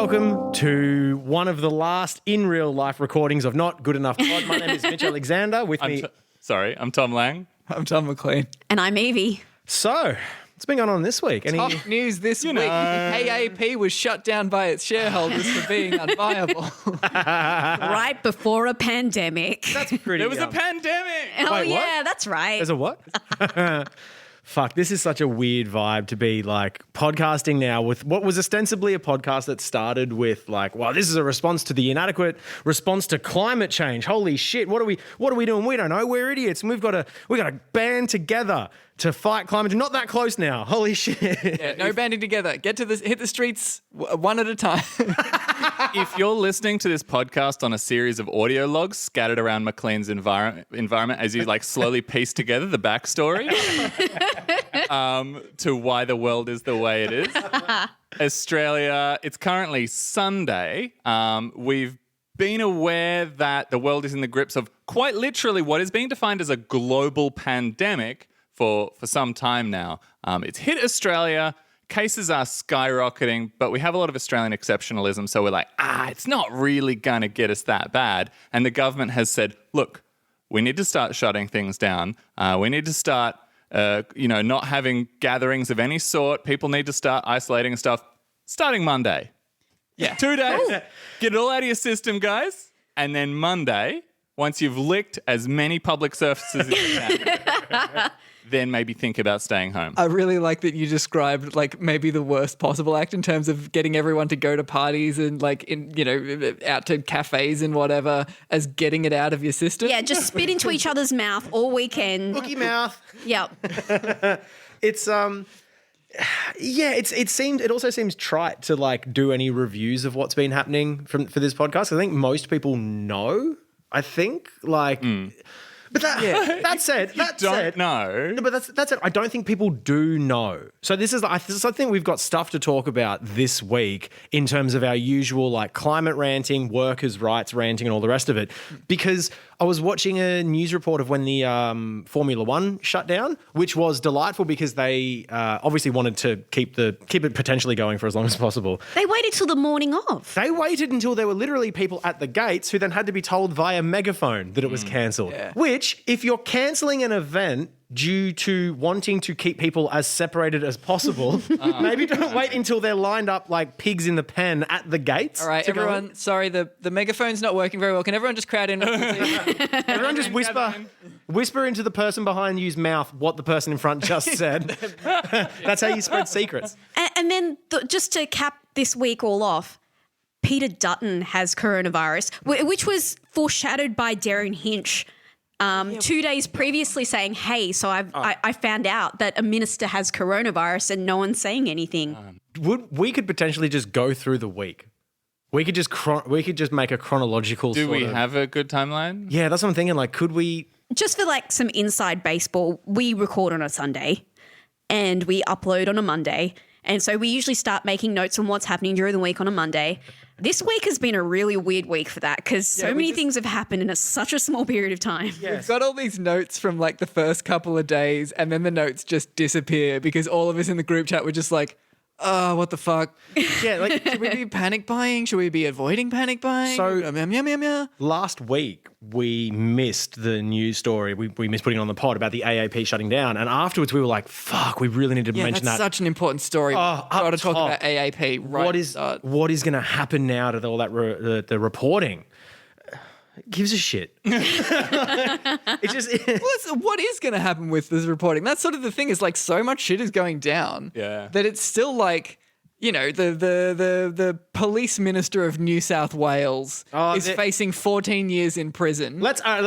Welcome to one of the last in real life recordings of Not Good Enough Pod. My name is Mitch Alexander. With me. I'm Tom Lang. I'm Tom McLean. And I'm Evie. So, what's been going on this week? Top news this week. AAP was shut down by its shareholders for being unviable. Right before a pandemic. That's pretty. There was a pandemic. Oh, Wait, what? yeah, that's right. There's a what? Fuck, this is such a weird vibe to be like podcasting now with what was ostensibly a podcast that started with like, well, this is a response to the inadequate response to climate change. Holy shit, what are we doing? We don't know. We're idiots. And we got to band together to fight climate change. Not that close now. Holy shit. Yeah, no banding together. Hit the streets one at a time. If you're listening to this podcast on a series of audio logs scattered around McLean's environment as you like slowly piece together the backstory to why the world is the way it is. Australia, it's currently Sunday. We've been aware that the world is in the grips of quite literally what is being defined as a global pandemic for some time now. It's hit Australia. Cases are skyrocketing, but we have a lot of Australian exceptionalism. So we're like, it's not really going to get us that bad. And the government has said, look, we need to start shutting things down. We need to start, not having gatherings of any sort. People need to start isolating and stuff starting Monday. Yeah. 2 days. Get it all out of your system, guys. And then Monday, once you've licked as many public surfaces as you can, then maybe think about staying home. I really like that you described like maybe the worst possible act in terms of getting everyone to go to parties and like out to cafes and whatever as getting it out of your system. Yeah, just spit into each other's mouth all weekend. Cookie mouth. Yep. It's it also seems trite to like do any reviews of what's been happening for this podcast. I think most people know. I think like. But that said, know. No, but that's it. I don't think people do know. So I think we've got stuff to talk about this week in terms of our usual like climate ranting, workers' rights ranting, and all the rest of it. Because I was watching a news report of when the Formula One shut down, which was delightful because they obviously wanted to keep it potentially going for as long as possible. They waited till the morning of. They waited until there were literally people at the gates who then had to be told via megaphone that it was cancelled. Yeah. Which, if you're cancelling an event due to wanting to keep people as separated as possible, maybe don't wait until they're lined up like pigs in the pen at the gates. All right, everyone, sorry, the megaphone's not working very well. Can everyone just crowd in? Everyone just whisper into the person behind you's mouth what the person in front just said. That's how you spread secrets. And then just to cap this week all off, Peter Dutton has coronavirus, which was foreshadowed by Darren Hinch 2 days previously saying, hey, so I found out that a minister has coronavirus and no one's saying anything. We could potentially just go through the week. We could just make a chronological Do we have a good timeline? Yeah, that's what I'm thinking. Like, could we? Just for like some inside baseball, we record on a Sunday and we upload on a Monday. And so we usually start making notes on what's happening during the week on a Monday. This week has been a really weird week for that because so many things have happened in such a small period of time. Yes. We've got all these notes from like the first couple of days and then the notes just disappear because all of us in the group chat were just like, oh, what the fuck? Yeah, like Should we be panic buying? Should we be avoiding panic buying? So last week we missed the news story. We missed putting it on the pod about the AAP shutting down, and afterwards we were like, "Fuck, we really need to mention that's that." Such an important story. Got to talk about AAP. Right. What is going to happen now to all that the reporting? Gives a shit. It's just what is going to happen with this reporting? That's sort of the thing. Is like so much shit is going down. Yeah. That it's still like, the police minister of New South Wales is facing 14 years in prison. Let's do a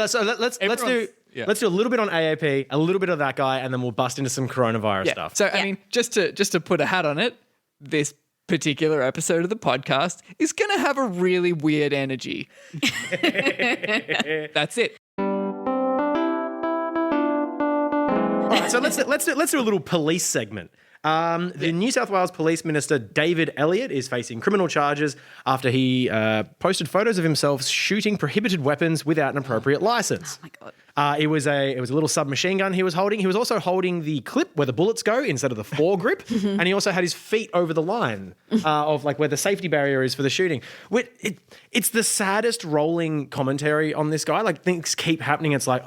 little bit on AAP, a little bit of that guy, and then we'll bust into some coronavirus stuff. So I mean, just to put a hat on it, this particular episode of the podcast is going to have a really weird energy. That's it. All right, so let's do a little police segment. The New South Wales Police Minister David Elliott is facing criminal charges after he posted photos of himself shooting prohibited weapons without an appropriate license. Oh my God. It was a little submachine gun he was holding. He was also holding the clip where the bullets go instead of the foregrip, and he also had his feet over the line of like where the safety barrier is for the shooting. It's the saddest rolling commentary on this guy. Like things keep happening. It's like,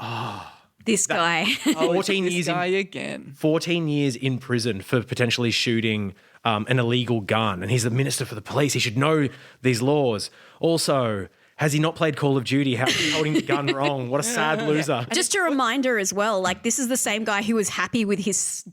This guy. 14 This years guy in, again. 14 years in prison for potentially shooting an illegal gun, and he's the minister for the police. He should know these laws. Also, has he not played Call of Duty? How is he holding the gun wrong? What a sad loser. Just a reminder as well, like this is the same guy who was happy with his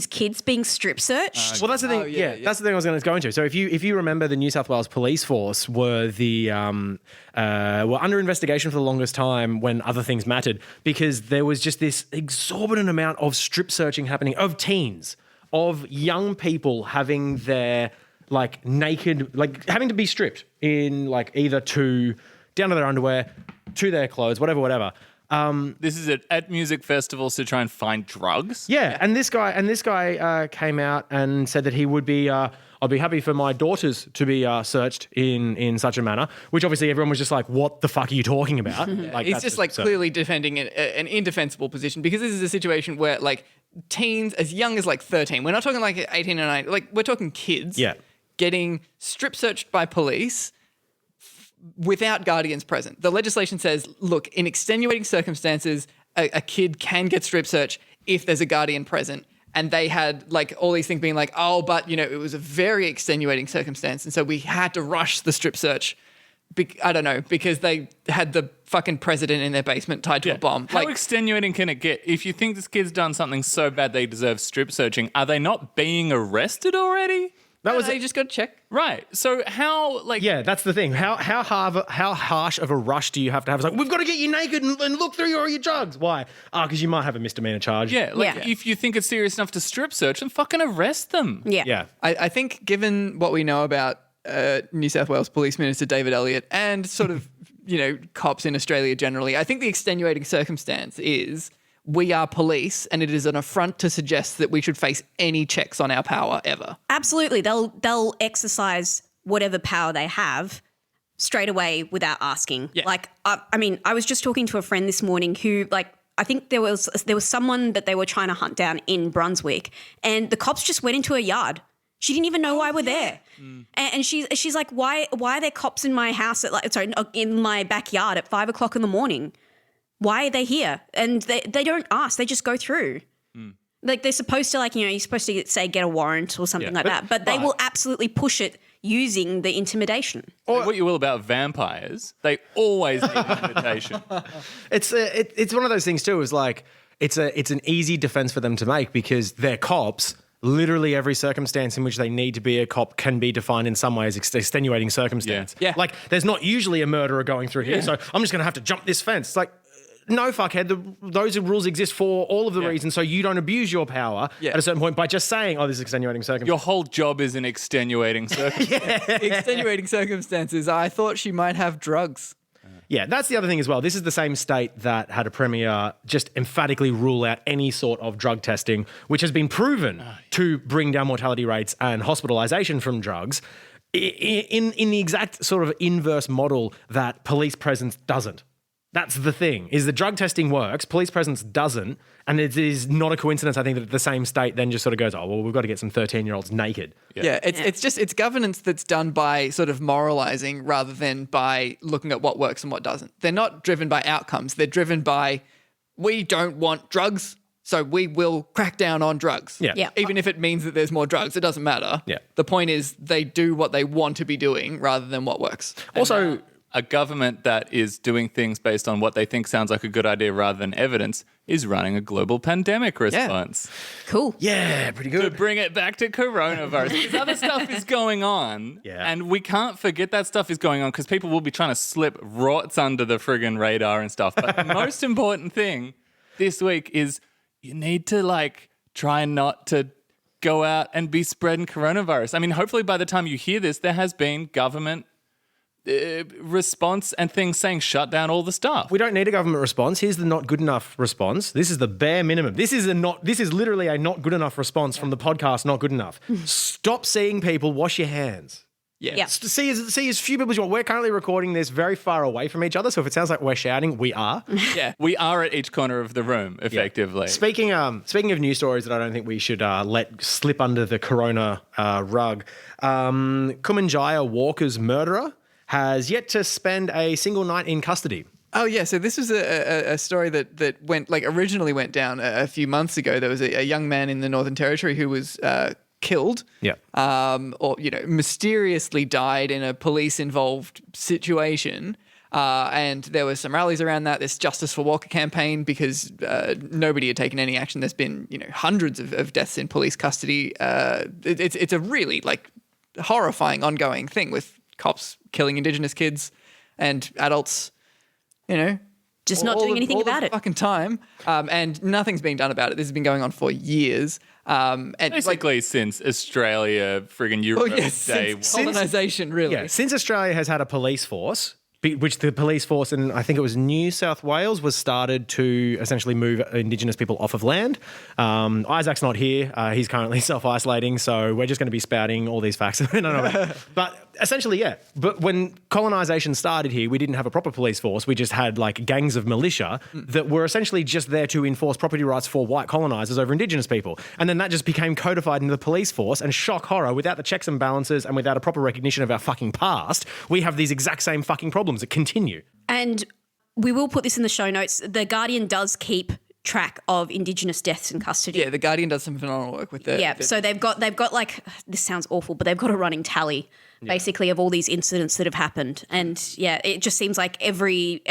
kids being strip searched. Well, that's the thing. That's the thing I was going to go into. So, if you remember, the New South Wales Police Force were were under investigation for the longest time when other things mattered, because there was just this exorbitant amount of strip searching happening of teens, of young people having their like naked, like having to be stripped in like either down to their underwear, to their clothes, whatever. This is at music festivals to try and find drugs. Yeah, and this guy came out and said that he would be. I'd be happy for my daughters to be searched in such a manner, which obviously everyone was just like, "What the fuck are you talking about?" Like, He's that's just like absurd. clearly defending an indefensible position, because this is a situation where like teens as young as like 13, we're not talking like 18 and 19, like we're talking kids getting strip searched by police without guardians present. The legislation says, look, in extenuating circumstances, a kid can get strip searched if there's a guardian present. And they had like all these things being like, oh, but it was a very extenuating circumstance. And so we had to rush the strip search. I don't know, because they had the fucking president in their basement tied to a bomb. How extenuating can it get? If you think this kid's done something so bad they deserve strip searching, are they not being arrested already? You just got to check. Right. So how, like... Yeah, that's the thing. How harsh of a rush do you have to have? It's like, we've got to get you naked and look through all your drugs. Why? Because you might have a misdemeanor charge. Yeah, if you think it's serious enough to strip search, then fucking arrest them. Yeah. I think given what we know about New South Wales Police Minister David Elliott and sort of, cops in Australia generally, I think the extenuating circumstance is we are police, and it is an affront to suggest that we should face any checks on our power ever. Absolutely. They'll exercise whatever power they have straight away without asking. Yeah. Like, I was just talking to a friend this morning who, like, I think there was someone that they were trying to hunt down in Brunswick, and the cops just went into her yard. She didn't even know why we're there. And she's like, why are there cops in my house in my backyard at 5 o'clock in the morning? Why are they here? And they don't ask. They just go through. Like they're supposed to you're supposed to say get a warrant or something like that. But they will absolutely push it using the intimidation. Or what you will about vampires, they always need an invitation. It's one of those things too. Is like it's an easy defense for them to make because they're cops. Literally every circumstance in which they need to be a cop can be defined in some way as extenuating circumstance. Yeah. Like there's not usually a murderer going through here, so I'm just going to have to jump this fence. It's like, no, fuckhead. Those rules exist for all of the reasons, so you don't abuse your power at a certain point by just saying, this is extenuating circumstance. Your whole job is an extenuating circumstance. Extenuating circumstances. I thought she might have drugs. Yeah, that's the other thing as well. This is the same state that had a premier just emphatically rule out any sort of drug testing, which has been proven to bring down mortality rates and hospitalisation from drugs in the exact sort of inverse model that police presence doesn't. That's the thing, is the drug testing works, police presence doesn't, and it is not a coincidence, I think, that the same state then just sort of goes, we've got to get some 13-year-olds naked. It's governance that's done by sort of moralizing rather than by looking at what works and what doesn't. They're not driven by outcomes. They're driven by, we don't want drugs, so we will crack down on drugs. Yeah. Even if it means that there's more drugs, it doesn't matter. Yeah. The point is they do what they want to be doing rather than what works. Also, A government that is doing things based on what they think sounds like a good idea rather than evidence is running a global pandemic response. Cool. yeah, pretty To good. bring it back to coronavirus, because other stuff is going on, and we can't forget that stuff is going on because people will be trying to slip rots under the friggin' radar and stuff. But the most important thing this week is you need to try not to go out and be spreading coronavirus. I mean, hopefully by the time you hear this, there has been government response and things saying shut down all the stuff. We don't need a government response. Here's the not good enough response. This is the bare minimum. This is literally a not good enough response from the podcast, Not Good Enough. Stop seeing people, wash your hands. Yeah. See as few people as you want. We're currently recording this very far away from each other, so if it sounds like we're shouting, we are. Yeah, we are at each corner of the room, effectively. Speaking of news stories that I don't think we should let slip under the corona rug, Kumanjaya Walker's murderer has yet to spend a single night in custody. Oh yeah, so this was a story that originally went down a few months ago. There was a young man in the Northern Territory who was killed, or mysteriously died in a police-involved situation. And there were some rallies around that. This Justice for Walker campaign because nobody had taken any action. There's been hundreds of deaths in police custody. It's a really horrifying ongoing thing with cops killing Indigenous kids and adults. Just not doing anything about it. Fucking time, and nothing's being done about it. This has been going on for years. And basically since Australia, friggin' Europe Day. Since colonisation, really. Yeah, since Australia has had a police force, which the police force in, I think it was New South Wales, was started to essentially move Indigenous people off of land. Isaac's not here. He's currently self-isolating, so we're just going to be spouting all these facts. No. But essentially, yeah. But when colonisation started here, we didn't have a proper police force. We just had gangs of militia that were essentially just there to enforce property rights for white colonisers over Indigenous people. And then that just became codified into the police force, and shock horror, without the checks and balances and without a proper recognition of our fucking past, we have these exact same fucking problems that continue. And we will put this in the show notes. The Guardian does keep track of Indigenous deaths in custody. Yeah, the Guardian does some phenomenal work with that. Yeah, so they've got this sounds awful, but they've got a running tally basically of all these incidents that have happened. And yeah, it just seems like every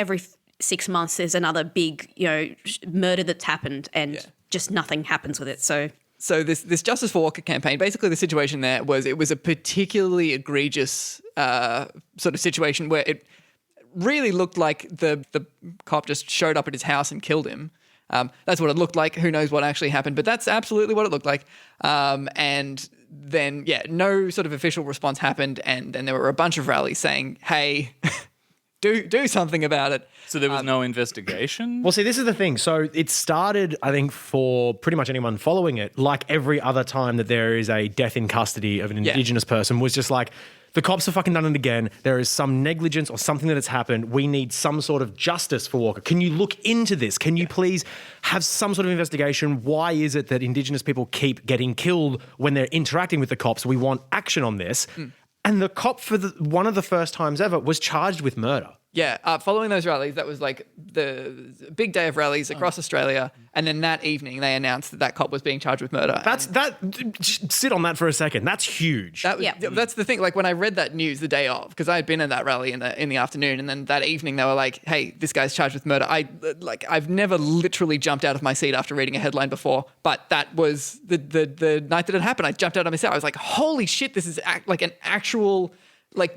6 months there's another big, murder that's happened and just nothing happens with it. So this Justice for Walker campaign, basically the situation there was it was a particularly egregious sort of situation where it really looked like the cop just showed up at his house and killed him. That's what it looked like. Who knows what actually happened, but that's absolutely what it looked like. And then, no sort of official response happened. And then there were a bunch of rallies saying, hey, do something about it. So there was no investigation? Well, see, this is the thing. So it started, I think, for pretty much anyone following it, like every other time that there is a death in custody of an Indigenous person, was just like, the cops have fucking done it again. There is some negligence or something that has happened. We need some sort of justice for Walker. Can you look into this? Can you please have some sort of investigation? Why is it that Indigenous people keep getting killed when they're interacting with the cops? We want action on this. And the cop, for one of the first times ever, was charged with murder. Yeah, following those rallies, that was the big day of rallies across Australia. And then that evening, they announced that cop was being charged with murder. Sit on that for a second. That's huge. That's the thing. When I read that news the day of, because I had been at that rally in the afternoon, and then that evening they were like, "Hey, this guy's charged with murder." I've never literally jumped out of my seat after reading a headline before, but that was the night that it happened. I jumped out of my seat. I was like, "Holy shit! This is an actual."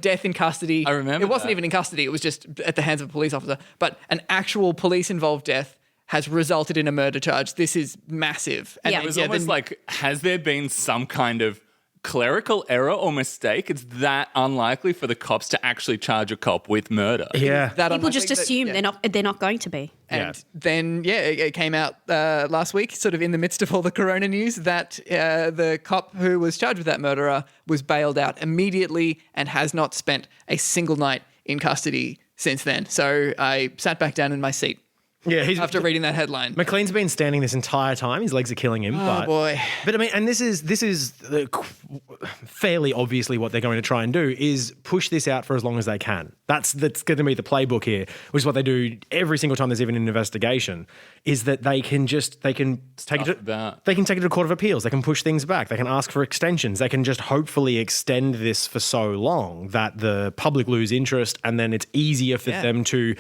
Death in custody. I remember. It wasn't even in custody. It was just at the hands of a police officer. But an actual police-involved death has resulted in a murder charge. This is massive. And it was almost has there been some kind of clerical error or mistake? It's that unlikely for the cops to actually charge a cop with murder. Yeah. People just assume they're not going to be. And then, it came out last week, sort of in the midst of all the corona news, that the cop who was charged with that murderer was bailed out immediately and has not spent a single night in custody since then. So I sat back down in my seat. Yeah, after reading that headline. McLean's been standing this entire time. His legs are killing him. Oh, boy. But I mean, and this is fairly obviously what they're going to try and do is push this out for as long as they can. That's going to be the playbook here, which is what they do every single time there's even an investigation, is that they can take it to the Court of Appeals. They can push things back. They can ask for extensions. They can just hopefully extend this for so long that the public lose interest, and then it's easier for them to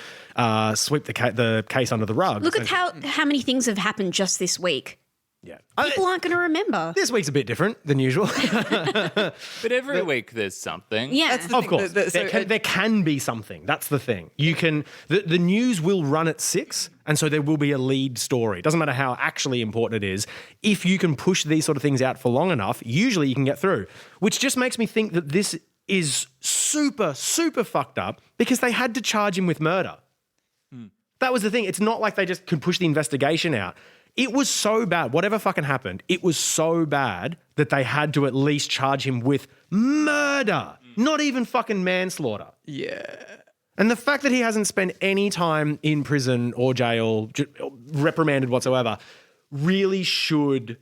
sweep the case under the rug. Look at how many things have happened just this week. Yeah. People aren't going to remember. This week's a bit different than usual. But every week there's something. Yeah. Of course. There can be something. That's the thing. The news will run at 6, and so there will be a lead story. It doesn't matter how actually important it is. If you can push these sort of things out for long enough, usually you can get through, which just makes me think that this is super, super fucked up because they had to charge him with murder. That was the thing. It's not like they just could push the investigation out. It was so bad, whatever fucking happened, it was so bad that they had to at least charge him with murder, not even fucking manslaughter. Yeah. And the fact that he hasn't spent any time in prison or jail, reprimanded whatsoever, really should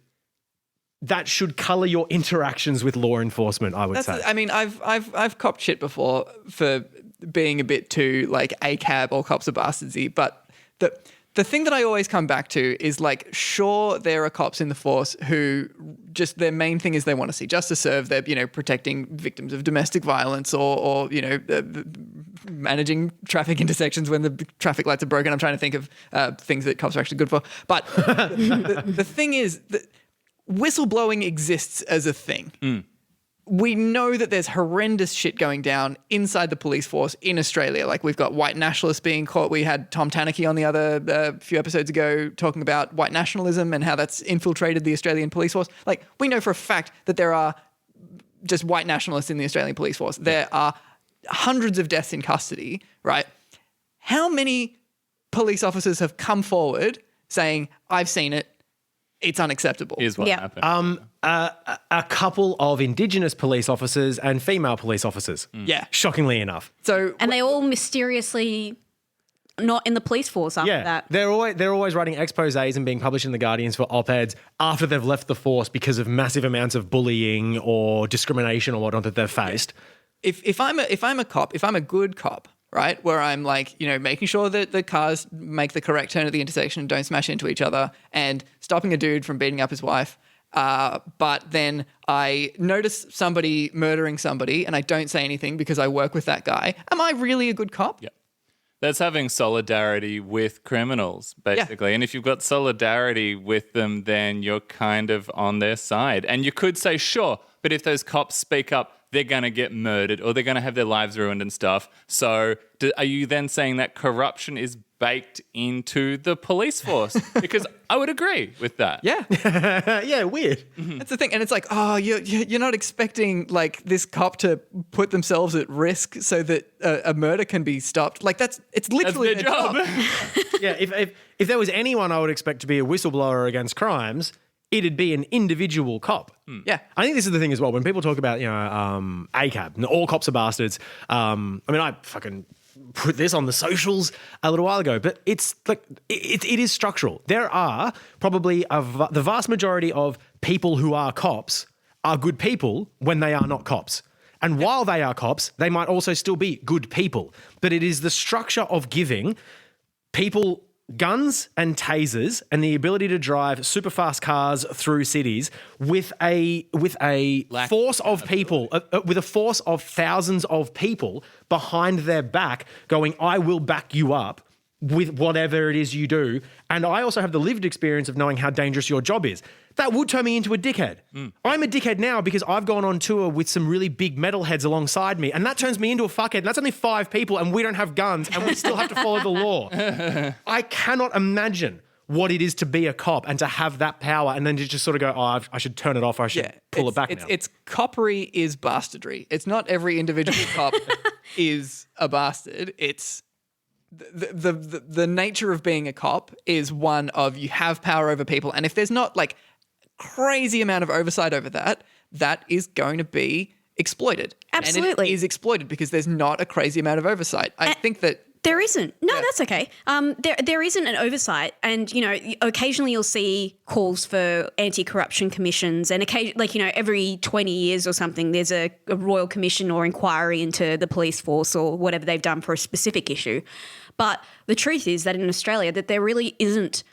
colour your interactions with law enforcement, I would say. I mean, I've copped shit before for being a bit too like ACAB, all cops are bastardsy, but the thing that I always come back to is like, sure, there are cops in the force who just their main thing is they want to see justice served. They're, protecting victims of domestic violence or managing traffic intersections when the traffic lights are broken. I'm trying to think of things that cops are actually good for. But the thing is that whistleblowing exists as a thing. We know that there's horrendous shit going down inside the police force in Australia. Like we've got white nationalists being caught. We had Tom Tanuki on the other few episodes ago talking about white nationalism and how that's infiltrated the Australian police force. Like we know for a fact that there are just white nationalists in the Australian police force. There are hundreds of deaths in custody, right? How many police officers have come forward saying, I've seen it, it's unacceptable? Here's what happened. A couple of Indigenous police officers and female police officers. Yeah. Shockingly enough. And they all mysteriously not in the police force after that. They're always writing exposés and being published in the Guardians for op-eds after they've left the force because of massive amounts of bullying or discrimination or whatnot that they've faced. If I'm a cop, if I'm a good cop, right, where I'm like, making sure that the cars make the correct turn at the intersection and don't smash into each other and stopping a dude from beating up his wife, but then I notice somebody murdering somebody and I don't say anything because I work with that guy, am I really a good cop? Yeah. That's having solidarity with criminals, basically. Yeah. And if you've got solidarity with them, then you're kind of on their side. And you could say, sure, but if those cops speak up, they're going to get murdered or they're going to have their lives ruined and stuff. So are you then saying that corruption is baked into the police force? Because I would agree with that. Yeah. Yeah, weird. Mm-hmm. That's the thing. And it's like, oh, you're not expecting like this cop to put themselves at risk so that a murder can be stopped. Like it's literally their job. Yeah, if there was anyone I would expect to be a whistleblower against crimes, it'd be an individual cop. Yeah. I think this is the thing as well. When people talk about, ACAB, and all cops are bastards. I fucking put this on the socials a little while ago, but it's like, it is structural. There are probably the vast majority of people who are cops are good people when they are not cops. And while they are cops, they might also still be good people. But it is the structure of giving people guns and tasers and the ability to drive super fast cars through cities with a force of people, with a force of thousands of people behind their back going, I will back you up with whatever it is you do. And I also have the lived experience of knowing how dangerous your job is. That would turn me into a dickhead. I'm a dickhead now because I've gone on tour with some really big metalheads alongside me, and that turns me into a fuckhead. And that's only 5 people, and we don't have guns, and we still have to follow the law. I cannot imagine what it is to be a cop and to have that power and then to just sort of go, oh, I should turn it off. I should pull it back now. It's coppery is bastardry. It's not every individual cop is a bastard. It's the nature of being a cop is one of you have power over people, and if there's not like crazy amount of oversight over that is going to be exploited. Absolutely. And it is exploited because there's not a crazy amount of oversight. I think that there isn't. No, that's okay. There isn't an oversight, and occasionally you'll see calls for anti-corruption commissions, and every 20 years or something, there's a royal commission or inquiry into the police force or whatever they've done for a specific issue. But the truth is that in Australia, that there really isn't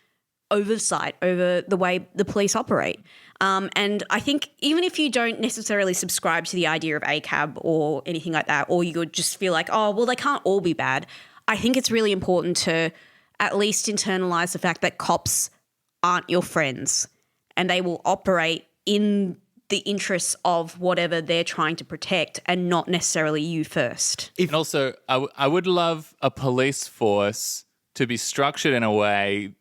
oversight over the way the police operate. And I think even if you don't necessarily subscribe to the idea of ACAB or anything like that, or you just feel like, oh, well, they can't all be bad, I think it's really important to at least internalize the fact that cops aren't your friends and they will operate in the interests of whatever they're trying to protect and not necessarily you first. And also, I would love a police force to be structured in a way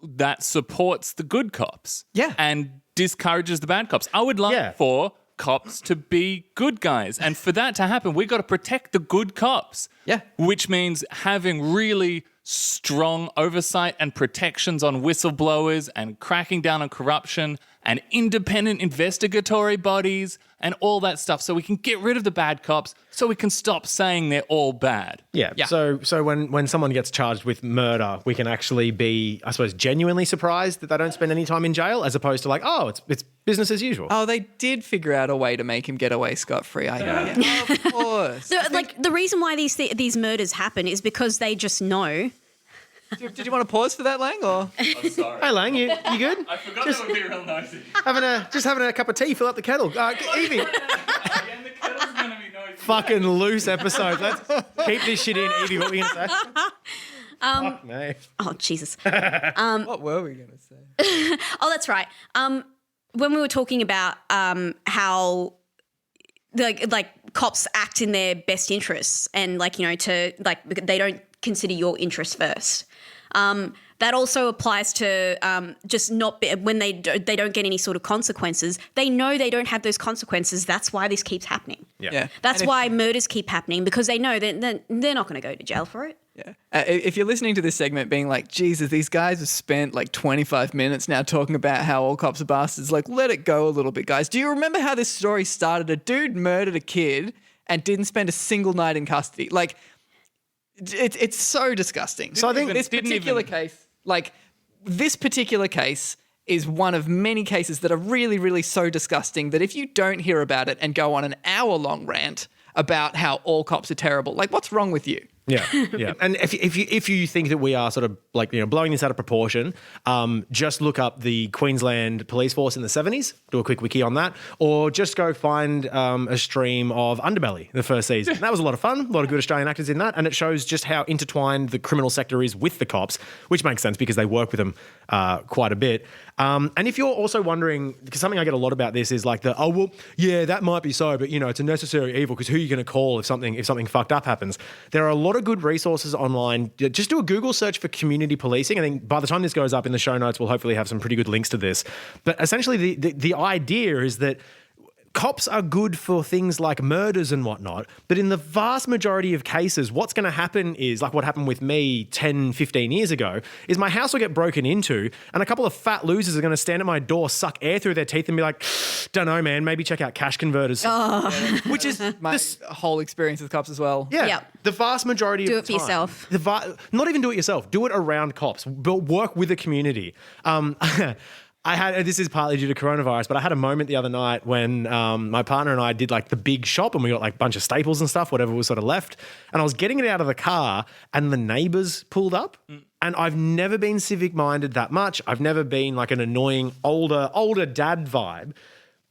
that supports the good cops. Yeah. And discourages the bad cops. I would love for cops to be good guys. And for that to happen, we've got to protect the good cops. Yeah. Which means having really strong oversight and protections on whistleblowers and cracking down on corruption and independent investigatory bodies and all that stuff so we can get rid of the bad cops so we can stop saying they're all bad. Yeah. So when someone gets charged with murder, we can actually be, I suppose, genuinely surprised that they don't spend any time in jail, as opposed to like, oh, it's business as usual. Oh, they did figure out a way to make him get away scot-free. Of course. So, like, the reason why these murders happen is because they just know. Did you want to pause for that, Lang? Or I'm sorry. Hey, Lang, you good? I forgot that would be real nosy. Having a cup of tea, fill up the kettle. Evie. Again, the kettle's going to be nosy. Fucking loose episode. Let's keep this shit in, Evie. What were we going to say? Fuck me. Oh, Jesus. what were we going to say? Oh, that's right. When we were talking about how like cops act in their best interests and they don't consider your interest first. That also applies to just not when they don't get any sort of consequences. They know they don't have those consequences. That's why this keeps happening. Yeah. That's why murders keep happening, because they know that they're not going to go to jail for it. Yeah. If you're listening to this segment being like, Jesus, these guys have spent like 25 minutes now talking about how all cops are bastards, like, let it go a little bit, guys. Do you remember how this story started? A dude murdered a kid and didn't spend a single night in custody. Like, it's so disgusting. So I think this particular case is one of many cases that are really, really so disgusting that if you don't hear about it and go on an hour-long rant about how all cops are terrible, like, what's wrong with you? Yeah, yeah. And if you think that we are sort of like, blowing this out of proportion, just look up the Queensland Police Force in the 70s, do a quick wiki on that, or just go find a stream of Underbelly, the first season. That was a lot of fun, a lot of good Australian actors in that, and it shows just how intertwined the criminal sector is with the cops, which makes sense because they work with them quite a bit. And if you're also wondering, because something I get a lot about this is like that might be so, but it's a necessary evil because who are you going to call if something fucked up happens? There are a lot of good resources online. Just do a Google search for community policing. I think by the time this goes up in the show notes, we'll hopefully have some pretty good links to this. But essentially the idea is that cops are good for things like murders and whatnot, but in the vast majority of cases, what's going to happen is, like what happened with me 10, 15 years ago, is my house will get broken into and a couple of fat losers are going to stand at my door, suck air through their teeth and be like, don't know, man, maybe check out cash converters. Oh. Which is my whole experience with cops as well. Yeah. Yep. The vast majority Do of it the for time. yourself. Not even do it yourself. Do it around cops. Work with the community. This is partly due to coronavirus, but I had a moment the other night when my partner and I did like the big shop and we got like a bunch of staples and stuff, whatever was sort of left. And I was getting it out of the car and the neighbors pulled up. And I've never been civic minded that much. I've never been like an annoying older dad vibe.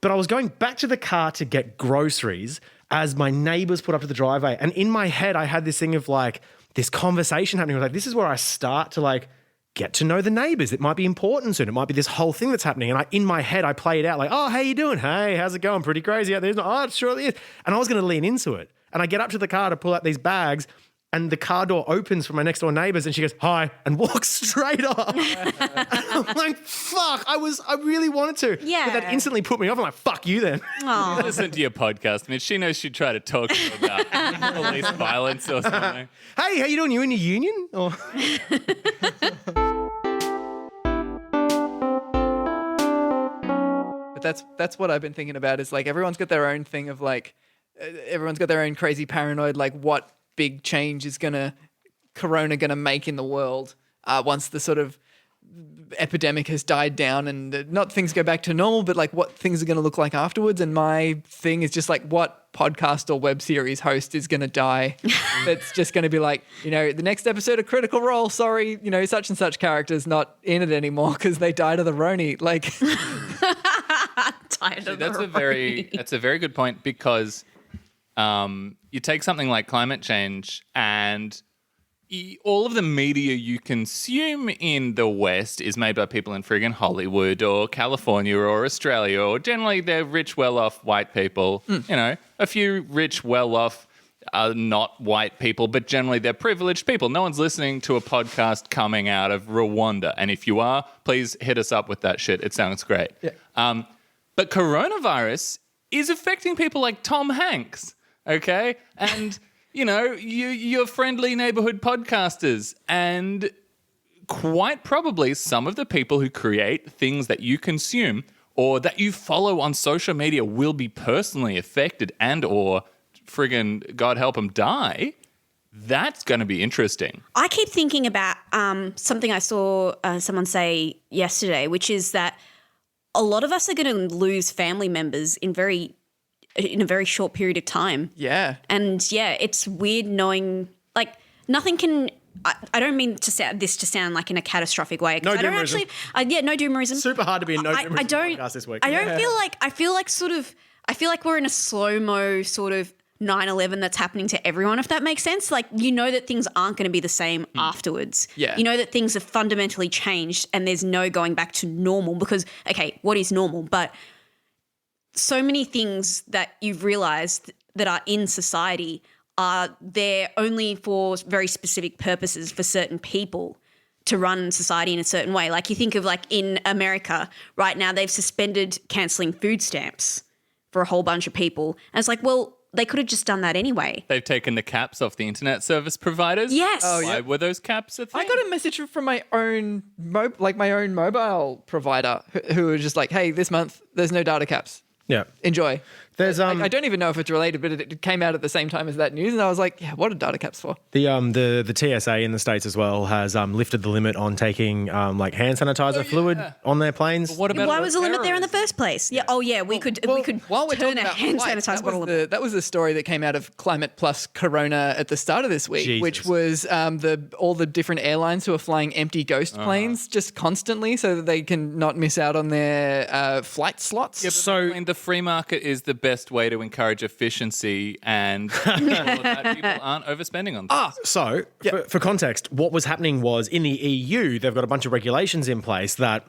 But I was going back to the car to get groceries as my neighbors put up to the driveway. And in my head, I had this thing of like this conversation happening. Like, this is where I start to like get to know the neighbors. It might be important soon. It might be this whole thing that's happening. And in my head, I play it out like, oh, how you doing? Hey, how's it going? Pretty crazy out there. Oh, it surely is. And I was going to lean into it. And I get up to the car to pull out these bags and the car door opens for my next door neighbors and she goes, hi, and walks straight off. And I'm like, fuck, I really wanted to. Yeah. But that instantly put me off. I'm like, fuck you then. Listen to your podcast. I mean, she knows she'd try to talk to you about police violence or something. Hey, how you doing? You in a union? Or... But that's what I've been thinking about is like everyone's got their own thing of like everyone's got their own crazy paranoid like what big change is Corona gonna make in the world once the sort of epidemic has died down and not things go back to normal, but like what things are going to look like afterwards. And my thing is just like what podcast or web series host is going to die. That's just going to be like, the next episode of Critical Role, sorry, such and such character's not in it anymore because they died of the Roni. Like, that's a very good point because you take something like climate change and all of the media you consume in the West is made by people in friggin' Hollywood or California or Australia, or generally they're rich, well-off white people. A few rich, well-off not white people, but generally they're privileged people. No one's listening to a podcast coming out of Rwanda. And if you are, please hit us up with that shit. It sounds great. Yeah. But coronavirus is affecting people like Tom Hanks, okay? And, your friendly neighborhood podcasters and quite probably some of the people who create things that you consume or that you follow on social media will be personally affected and or friggin', God help them, die. That's going to be interesting. I keep thinking about something I saw someone say yesterday, which is that a lot of us are going to lose family members in a very short period of time. Yeah. And it's weird knowing like nothing can. I don't mean to sound like in a catastrophic way. No I don't doomerism. actually. No doomerism. Super hard to be in no doomerism podcast this week. I feel like we're in a slow-mo sort of 9/11 that's happening to everyone, if that makes sense. Like, that things aren't going to be the same afterwards. Yeah. You know that things have fundamentally changed and there's no going back to normal because, okay, what is normal? But so many things that you've realized that are in society are there only for very specific purposes for certain people to run society in a certain way. Like you think of like in America right now, they've suspended cancelling food stamps for a whole bunch of people. And it's like, well, they could have just done that anyway. They've taken the caps off the internet service providers. Yes. Oh, Why were those caps a thing? I got a message from my own mobile provider who were just like, hey, this month there's no data caps. Yeah. Enjoy. There's I don't even know if it's related, but it came out at the same time as that news, and I was like, yeah, what are data caps for? the TSA in the States as well has lifted the limit on taking like hand sanitizer fluid on their planes. What about Why was the limit there in the first place? Yeah. Oh, yeah. We could While we're turn talking a about hand flights, sanitizer bottle. that was the story that came out of Climate Plus Corona at the start of this week, Jesus. which was all the different airlines who are flying empty ghost planes just constantly so that they can not miss out on their flight slots. So the free market is the best way to encourage efficiency and that people aren't overspending on things. So, for context, what was happening was in the EU, they've got a bunch of regulations in place that,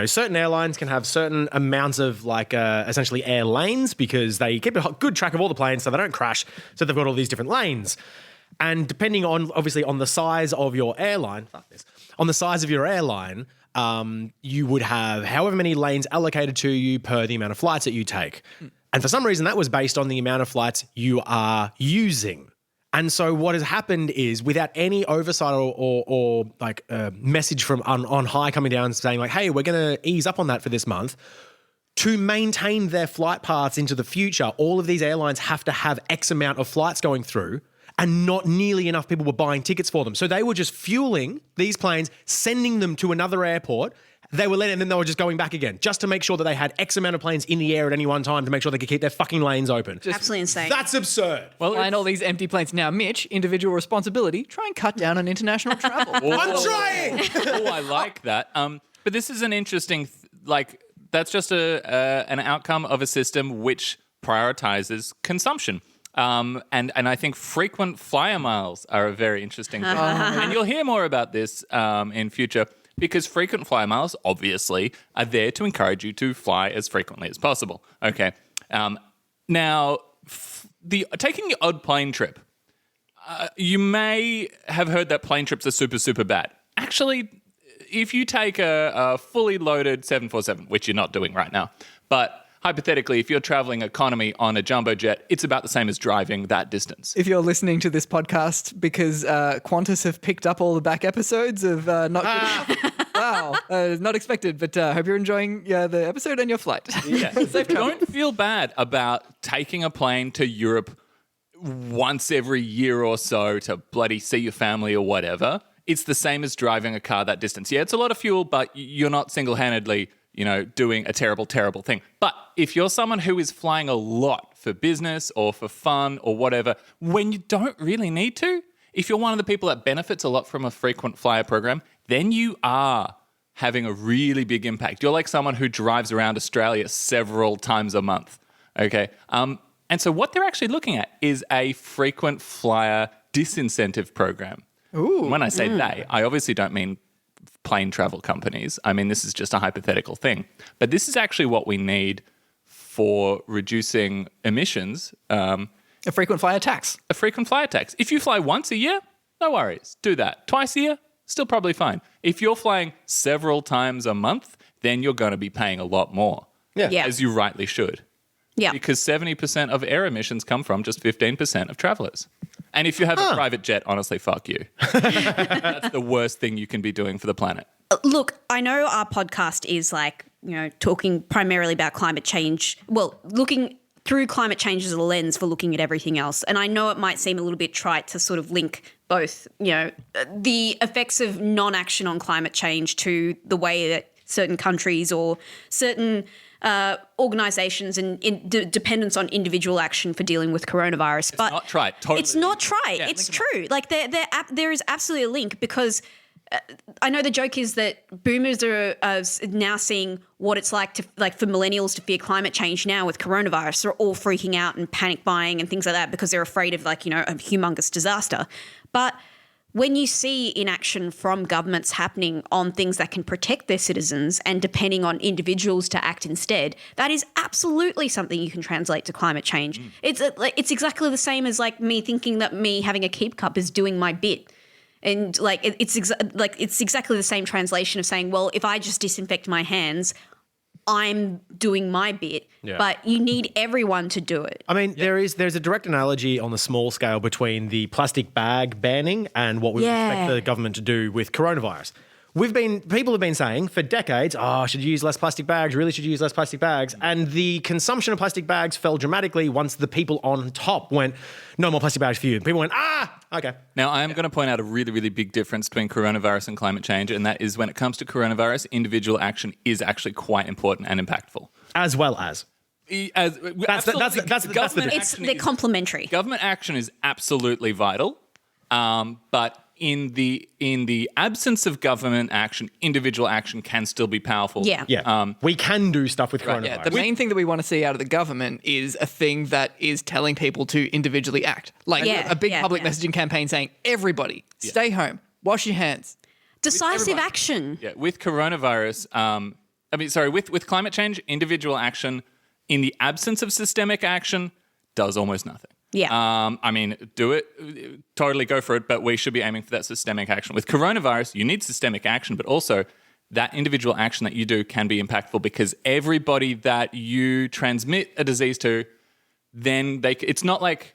certain airlines can have certain amounts of essentially air lanes because they keep a good track of all the planes so they don't crash. So they've got all these different lanes. And depending on, obviously, on the size of your airline, you would have however many lanes allocated to you per the amount of flights that you take. And for some reason, that was based on the amount of flights you are using. And so what has happened is without any oversight or message from on high coming down saying like, hey, we're going to ease up on that for this month, to maintain their flight paths into the future, all of these airlines have to have X amount of flights going through and not nearly enough people were buying tickets for them. So they were just fueling these planes, sending them to another airport. They were letting, and then they were just going back again, just to make sure that they had X amount of planes in the air at any one time to make sure they could keep their fucking lanes open. Absolutely insane. That's absurd. Well, flying all these empty planes. Now, Mitch, individual responsibility, try and cut down on international travel. I'm trying. I like that. But this is an interesting, that's just an outcome of a system which prioritizes consumption. And I think frequent flyer miles are a very interesting thing. And you'll hear more about this in future. Because frequent flyer miles, obviously, are there to encourage you to fly as frequently as possible. Okay. Now, taking the odd plane trip, you may have heard that plane trips are super, super bad. Actually, if you take a fully loaded 747, which you're not doing right now, but hypothetically, if you're traveling economy on a jumbo jet, it's about the same as driving that distance. If you're listening to this podcast because Qantas have picked up all the back episodes of Not Good Enough. Wow, not expected, but hope you're enjoying the episode and your flight. Yeah. Don't feel bad about taking a plane to Europe once every year or so to bloody see your family or whatever. It's the same as driving a car that distance. Yeah, it's a lot of fuel, but you're not single-handedly doing a terrible, terrible thing. But if you're someone who is flying a lot for business or for fun or whatever, when you don't really need to, if you're one of the people that benefits a lot from a frequent flyer program, then you are having a really big impact. You're like someone who drives around Australia several times a month, okay? And so what they're actually looking at is a frequent flyer disincentive program. Ooh. When I say they, I obviously don't mean plane travel companies. I mean, this is just a hypothetical thing. But this is actually what we need for reducing emissions. A frequent flyer tax. A frequent flyer tax. If you fly once a year, no worries. Do that. Twice a year, still probably fine. If you're flying several times a month, then you're going to be paying a lot more. Yeah. As you rightly should. Yeah. Because 70% of air emissions come from just 15% of travellers. And if you have a private jet, honestly, fuck you. That's the worst thing you can be doing for the planet. Look, I know our podcast is like, talking primarily about climate change. Well, looking through climate change as a lens for looking at everything else. And I know it might seem a little bit trite to sort of link both, the effects of non-action on climate change to the way that certain countries or certain organizations and dependence on individual action for dealing with coronavirus. It's not trite. Totally. It's not trite. Yeah, it's true. Like there is absolutely a link because I know the joke is that boomers are now seeing what it's like to for millennials to fear climate change now with coronavirus. They're all freaking out and panic buying and things like that because they're afraid of a humongous disaster. But when you see inaction from governments happening on things that can protect their citizens and depending on individuals to act instead, that is absolutely something you can translate to climate change. It's exactly the same as me thinking that me having a keep cup is doing my bit. And it's exactly the same translation of saying, well, if I just disinfect my hands, I'm doing my bit, but you need everyone to do it. I mean, there's a direct analogy on the small scale between the plastic bag banning and what we expect the government to do with coronavirus. People have been saying for decades, should you use less plastic bags? Really should you use less plastic bags? And the consumption of plastic bags fell dramatically once the people on top went, no more plastic bags for you. And people went, okay. Now, I am going to point out a really, really big difference between coronavirus and climate change, and that is when it comes to coronavirus, individual action is actually quite important and impactful. As well as. That's the difference. They're complementary. Government action is absolutely vital, but in the absence of government action, individual action can still be powerful. Yeah. We can do stuff with coronavirus. Yeah, the main thing that we want to see out of the government is a thing that is telling people to individually act. A big public messaging campaign saying, everybody, stay home, wash your hands. Decisive action. Yeah, with coronavirus, with climate change, individual action in the absence of systemic action does almost nothing. Yeah. Do it, totally go for it, but we should be aiming for that systemic action. With coronavirus, you need systemic action, but also that individual action that you do can be impactful because everybody that you transmit a disease to, then it's not like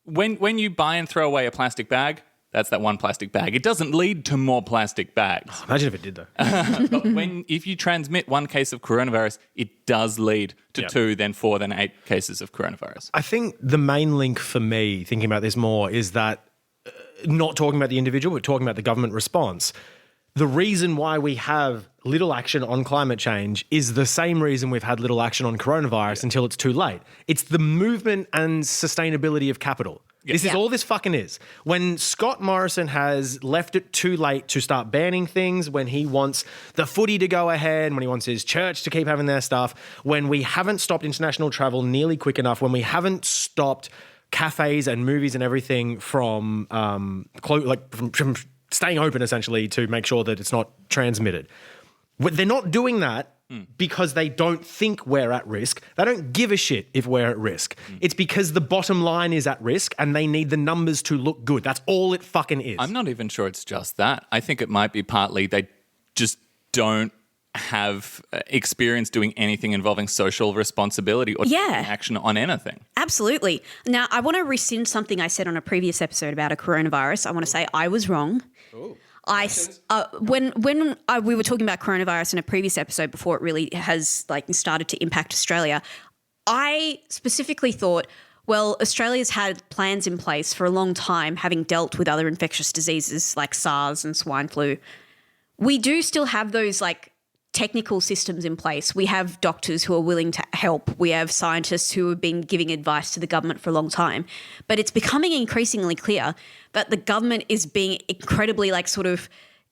when you buy and throw away a plastic bag, that's that one plastic bag. It doesn't lead to more plastic bags. Imagine if it did, though. But if you transmit one case of coronavirus, it does lead to 2, then 4, then 8 cases of coronavirus. I think the main link for me, thinking about this more, is that not talking about the individual, but talking about the government response. The reason why we have little action on climate change is the same reason we've had little action on coronavirus until it's too late. It's the movement and sustainability of capital. This is all this fucking is. When Scott Morrison has left it too late to start banning things, when he wants the footy to go ahead, when he wants his church to keep having their stuff, when we haven't stopped international travel nearly quick enough, when we haven't stopped cafes and movies and everything from from staying open essentially to make sure that it's not transmitted. They're not doing that because they don't think we're at risk. They don't give a shit if we're at risk. It's because the bottom line is at risk and they need the numbers to look good. That's all it fucking is. I'm not even sure it's just that. I think it might be partly they just don't have experience doing anything involving social responsibility or taking action on anything. Absolutely. Now, I want to rescind something I said on a previous episode about a coronavirus. I want to say I was wrong. Ooh. When we were talking about coronavirus in a previous episode before it really has started to impact Australia, I specifically thought, well, Australia's had plans in place for a long time, having dealt with other infectious diseases like SARS and swine flu. We do still have those technical systems in place. We have doctors who are willing to help. We have scientists who have been giving advice to the government for a long time. But it's becoming increasingly clear that the government is being incredibly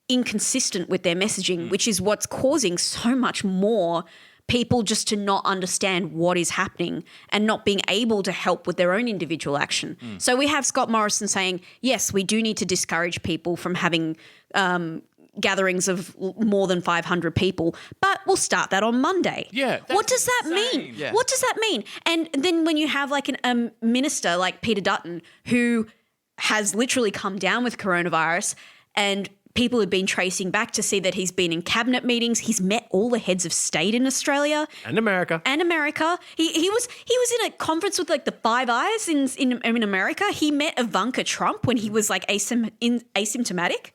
inconsistent with their messaging, which is what's causing so much more people just to not understand what is happening and not being able to help with their own individual action. So we have Scott Morrison saying, yes, we do need to discourage people from having gatherings of more than 500 people, but we'll start that on Monday. Yeah. What does that mean? Yeah. What does that mean? And then when you have a minister like Peter Dutton who has literally come down with coronavirus and people have been tracing back to see that he's been in cabinet meetings. He's met all the heads of state in Australia And America. He was in a conference with like the Five Eyes in America. He met Ivanka Trump when he was like asymptomatic.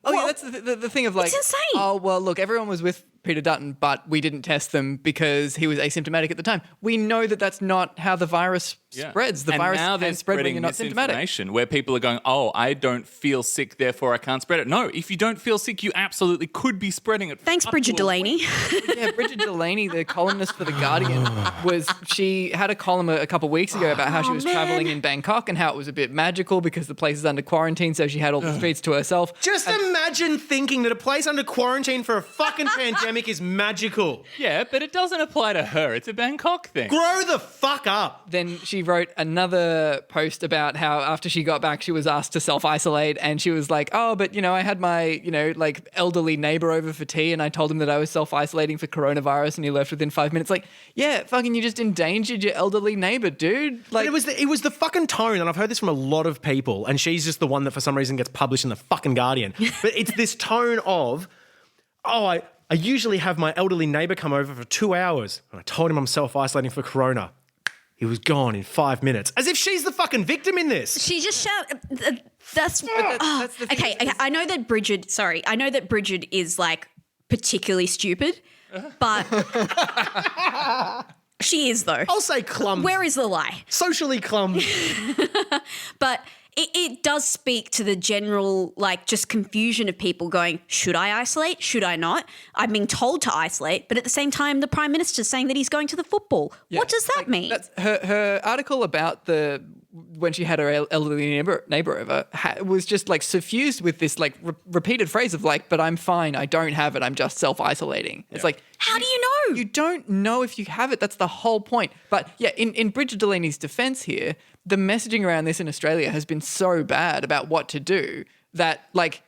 Oh, yeah, that's the thing of like, It's insane. Oh, well, look, everyone was with Peter Dutton, but we didn't test them because he was asymptomatic at the time. We know that that's not how the virus spreads. The virus now can spread when you're not symptomatic. Misinformation where people are going, oh, I don't feel sick, therefore I can't spread it. No, if you don't feel sick, you absolutely could be spreading it. Thanks, Bridget Delaney. Yeah, Bridget Delaney, the columnist for The Guardian, she had a column a couple of weeks ago about how she was traveling in Bangkok and how it was a bit magical because the place is under quarantine, so she had all the streets to herself. Just imagine thinking that a place under quarantine for a fucking pandemic is magical. Yeah, but it doesn't apply to her. It's a Bangkok thing. Grow the fuck up. Then she wrote another post about how after she got back, she was asked to self-isolate and she was like, oh, but, I had my, like elderly neighbor over for tea and I told him that I was self-isolating for coronavirus and he left within 5 minutes. Like, yeah, fucking you just endangered your elderly neighbor, dude. Like, But it was the fucking tone, and I've heard this from a lot of people, and she's just the one that for some reason gets published in the fucking Guardian. But it's this tone of, I usually have my elderly neighbour come over for 2 hours, and I told him I'm self-isolating for corona. He was gone in 5 minutes. As if she's the fucking victim in this. She just shouted. that's the thing. Okay. I know that Bridget is like particularly stupid, but she is though. I'll say clumsy. Where is the lie? Socially clumsy. But it does speak to the general, like, just confusion of people going, should I isolate? Should I not? I'm being told to isolate, but at the same time, the Prime Minister's saying that he's going to the football. Yeah. What does that mean? That's her article about when she had her elderly neighbor over was just like suffused with this like repeated phrase of like, but I'm fine, I don't have it, I'm just self-isolating. It's like, how do you know? You don't know if you have it. That's the whole point. But yeah, in Bridget Delaney's defense here, the messaging around this in Australia has been so bad about what to do that like,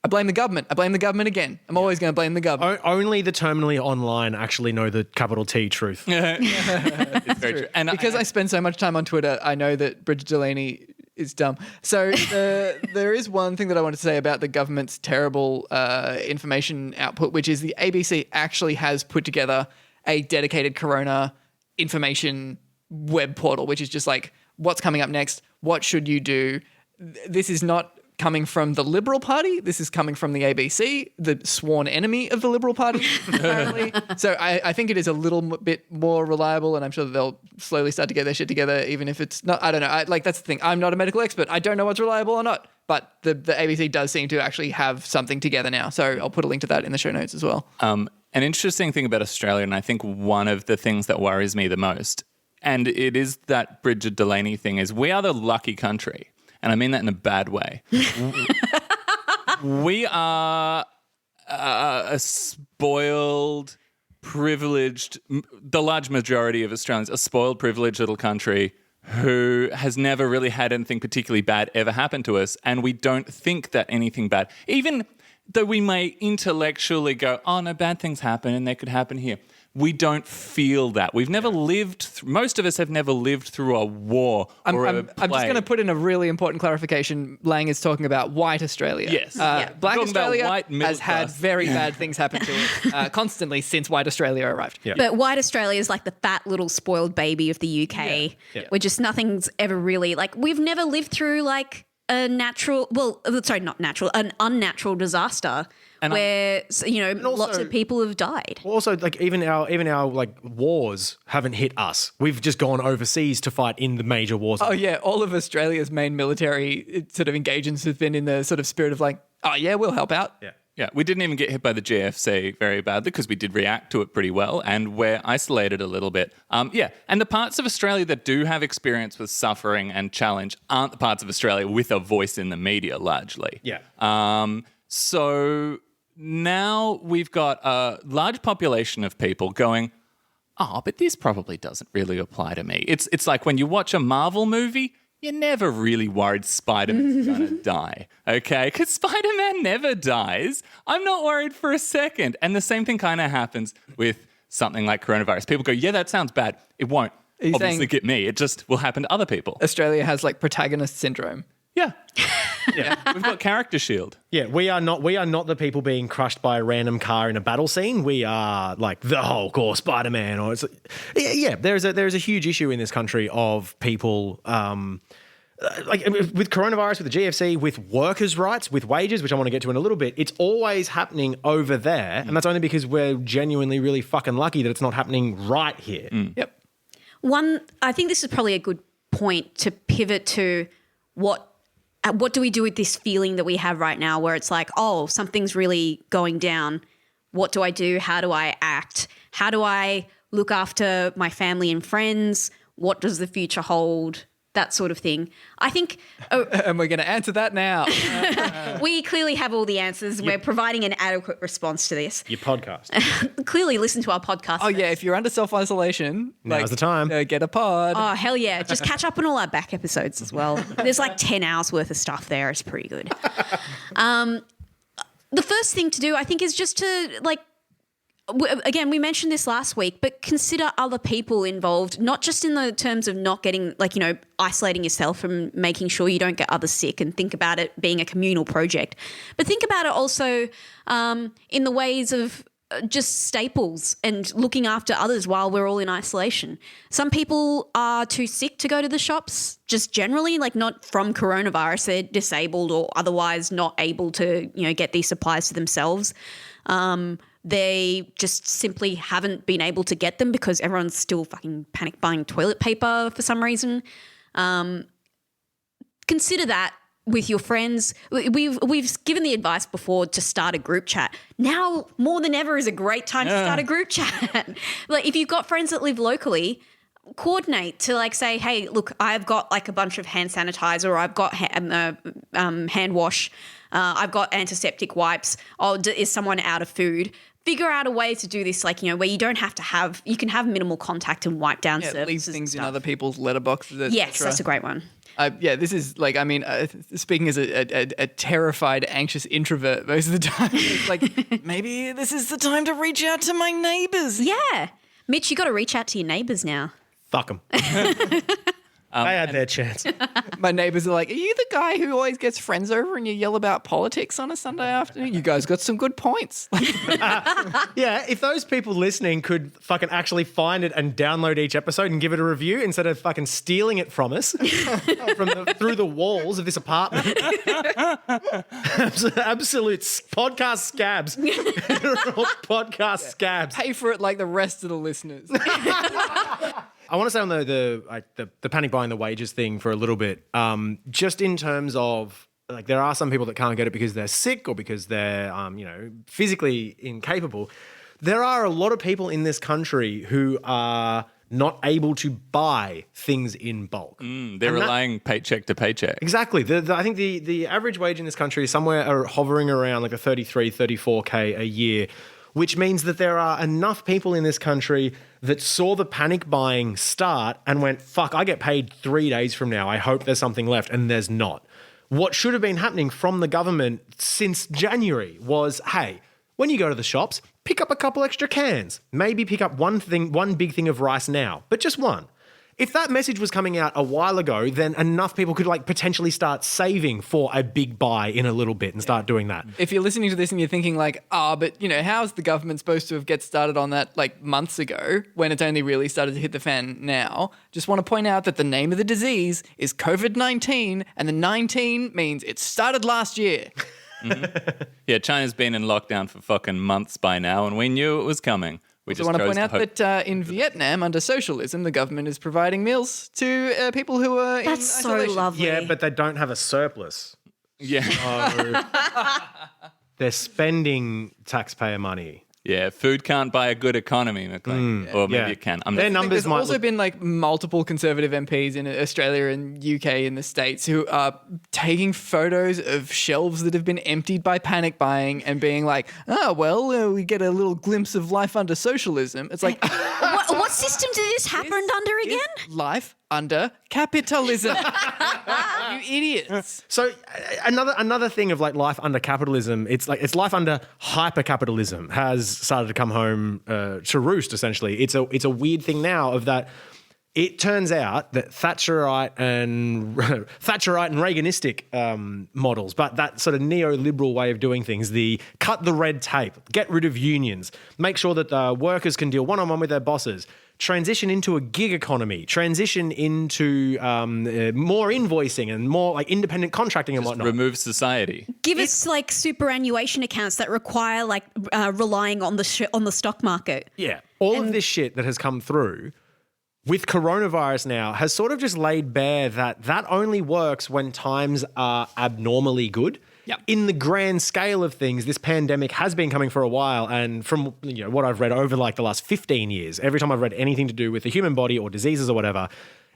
I blame the government. I blame the government again. I'm always going to blame the government. Only the terminally online actually know the capital T truth. It's very true. And Because I spend so much time on Twitter, I know that Bridget Delaney is dumb. So there is one thing that I want to say about the government's terrible information output, which is the ABC actually has put together a dedicated corona information web portal, which is just like, what's coming up next? What should you do? This is not coming from the Liberal Party. This is coming from the ABC, the sworn enemy of the Liberal Party, apparently. So I think it is a little bit more reliable, and I'm sure that they'll slowly start to get their shit together, even if it's not, I don't know. That's the thing. I'm not a medical expert. I don't know what's reliable or not. But the ABC does seem to actually have something together now. So I'll put a link to that in the show notes as well. An interesting thing about Australia, and I think one of the things that worries me the most, and it is that Bridget Delaney thing, is we are the lucky country. And I mean that in a bad way. We are a spoiled, privileged, the large majority of Australians, a spoiled, privileged little country who has never really had anything particularly bad ever happen to us. And we don't think that anything bad, even though we may intellectually go, oh, no, bad things happen and they could happen here. We don't feel that. We've never lived, most of us have never lived through a war or a plague. I'm just going to put in a really important clarification. Lang is talking about white Australia. Yes. Black Talking about Australia white middle has had class. very bad things happen to it constantly since white Australia arrived. Yeah. But white Australia is like the fat little spoiled baby of the UK. Yeah. Where just nothing's ever really, like, we've never lived through like an unnatural disaster And where also- lots of people have died. Also, like even our like wars haven't hit us. We've just gone overseas to fight in the major wars. Oh, yeah. All of Australia's main military sort of engagements have been in the sort of spirit of like, oh, yeah, we'll help out. Yeah. Yeah, we didn't even get hit by the GFC very badly because we did react to it pretty well, and we're isolated a little bit. And the parts of Australia that do have experience with suffering and challenge aren't the parts of Australia with a voice in the media, largely. Yeah. So now we've got a large population of people going, oh, but this probably doesn't really apply to me. It's like when you watch a Marvel movie, you're never really worried Spider-Man's going to die, okay? Because Spider-Man never dies. I'm not worried for a second. And the same thing kind of happens with something like coronavirus. People go, yeah, that sounds bad. It won't you obviously saying- get me. It just will happen to other people. Australia has like protagonist syndrome. Yeah. Yeah. We've got character shield. Yeah, we are not the people being crushed by a random car in a battle scene. We are like the Hulk or Spider-Man or it's yeah, there's a huge issue in this country of people like with coronavirus, with the GFC, with workers' rights, with wages, which I want to get to in a little bit. It's always happening over there, and that's only because we're genuinely really fucking lucky that it's not happening right here. Yep. I think this is probably a good point to pivot to what do we do with this feeling that we have right now where it's like, oh, something's really going down. What do I do? How do I act? How do I look after my family and friends? What does the future hold? That sort of thing. I think... And we're going to answer that now. We clearly have all the answers. We're providing an adequate response to this. Your podcast. Clearly listen to our podcast. Oh, yeah. If you're under self-isolation... Now's the time. Get a pod. Oh, hell yeah. Just catch up on all our back episodes as well. There's like 10 hours worth of stuff there. It's pretty good. The first thing to do, I think, is just to like... Again, we mentioned this last week, but consider other people involved, not just in the terms of not getting, like, you know, isolating yourself and making sure you don't get others sick and think about it being a communal project, but think about it also in the ways of just staples and looking after others while we're all in isolation. Some people are too sick to go to the shops, just generally, like not from coronavirus. They're disabled or otherwise not able to, you know, get these supplies for themselves. They just simply haven't been able to get them because everyone's still fucking panic buying toilet paper for some reason. Consider that with your friends. We've given the advice before to start a group chat. Now more than ever is a great time to start a group chat. Like if you've got friends that live locally, coordinate to like say, hey, look, I've got like a bunch of hand sanitizer, or I've got hand wash, I've got antiseptic wipes. Oh, is someone out of food? Figure out a way to do this, like, you know, where you don't have to have, you can have minimal contact and wipe down surfaces. Leave things in other people's letterboxes, et Yes, cetera. that's a great one. This is like, I mean, speaking as a terrified, anxious introvert most of the time, it's like, maybe this is the time to reach out to my neighbors. Yeah. Mitch, you got to reach out to your neighbors now. Fuck them. They had their chance. My neighbors are like, are you the guy who always gets friends over and you yell about politics on a Sunday afternoon? You guys got some good points. Yeah, if those people listening could fucking actually find it and download each episode and give it a review instead of fucking stealing it from us through the walls of this apartment. Absolute podcast scabs. Podcast scabs. Pay for it like the rest of the listeners. I want to say on the panic buying the wages thing for a little bit, just in terms of like there are some people that can't get it because they're sick or because they're physically incapable. There are a lot of people in this country who are not able to buy things in bulk. They're relying paycheck to paycheck. Exactly. I think the average wage in this country is somewhere hovering around like a 33, 34K a year, which means that there are enough people in this country that saw the panic buying start and went, fuck, I get paid 3 days from now. I hope there's something left. And there's not. What should have been happening from the government since January was, hey, when you go to the shops, pick up a couple extra cans. Maybe pick up one big thing of rice now, but just one. If that message was coming out a while ago, then enough people could like potentially start saving for a big buy in a little bit and start doing that. If you're listening to this and you're thinking like, but you know, how's the government supposed to have get started on that like months ago when it's only really started to hit the fan now? Just want to point out that the name of the disease is COVID-19 and the 19 means it started last year. Mm-hmm. Yeah, China's been in lockdown for fucking months by now and we knew it was coming. We I want to point out that in Vietnam, under socialism, the government is providing meals to people who are in That's so isolation. lovely. Yeah, but they don't have a surplus. Yeah. So they're spending taxpayer money. Yeah, food can't buy a good economy, McLean. Or maybe it can. Their numbers There's might also look- been like multiple Conservative MPs in Australia and UK in the States who are taking photos of shelves that have been emptied by panic buying and being like, we get a little glimpse of life under socialism. It's like, What system did this happen under again? life under capitalism. You idiots. So another thing of like life under capitalism, it's life under hyper capitalism has started to come home to roost. Essentially, it's a weird thing now of that It turns out that Thatcherite and Reaganistic models, but that sort of neoliberal way of doing things, the cut the red tape, get rid of unions, make sure that the workers can deal one-on-one with their bosses, transition into a gig economy, transition into more invoicing and more like independent contracting and whatnot. Remove society. Give us like superannuation accounts that require like relying on the stock market. Yeah. All of this shit that has come through with coronavirus now has sort of just laid bare that only works when times are abnormally good. Yep. In the grand scale of things, this pandemic has been coming for a while, and from what I've read over like the last 15 years, every time I've read anything to do with the human body or diseases or whatever,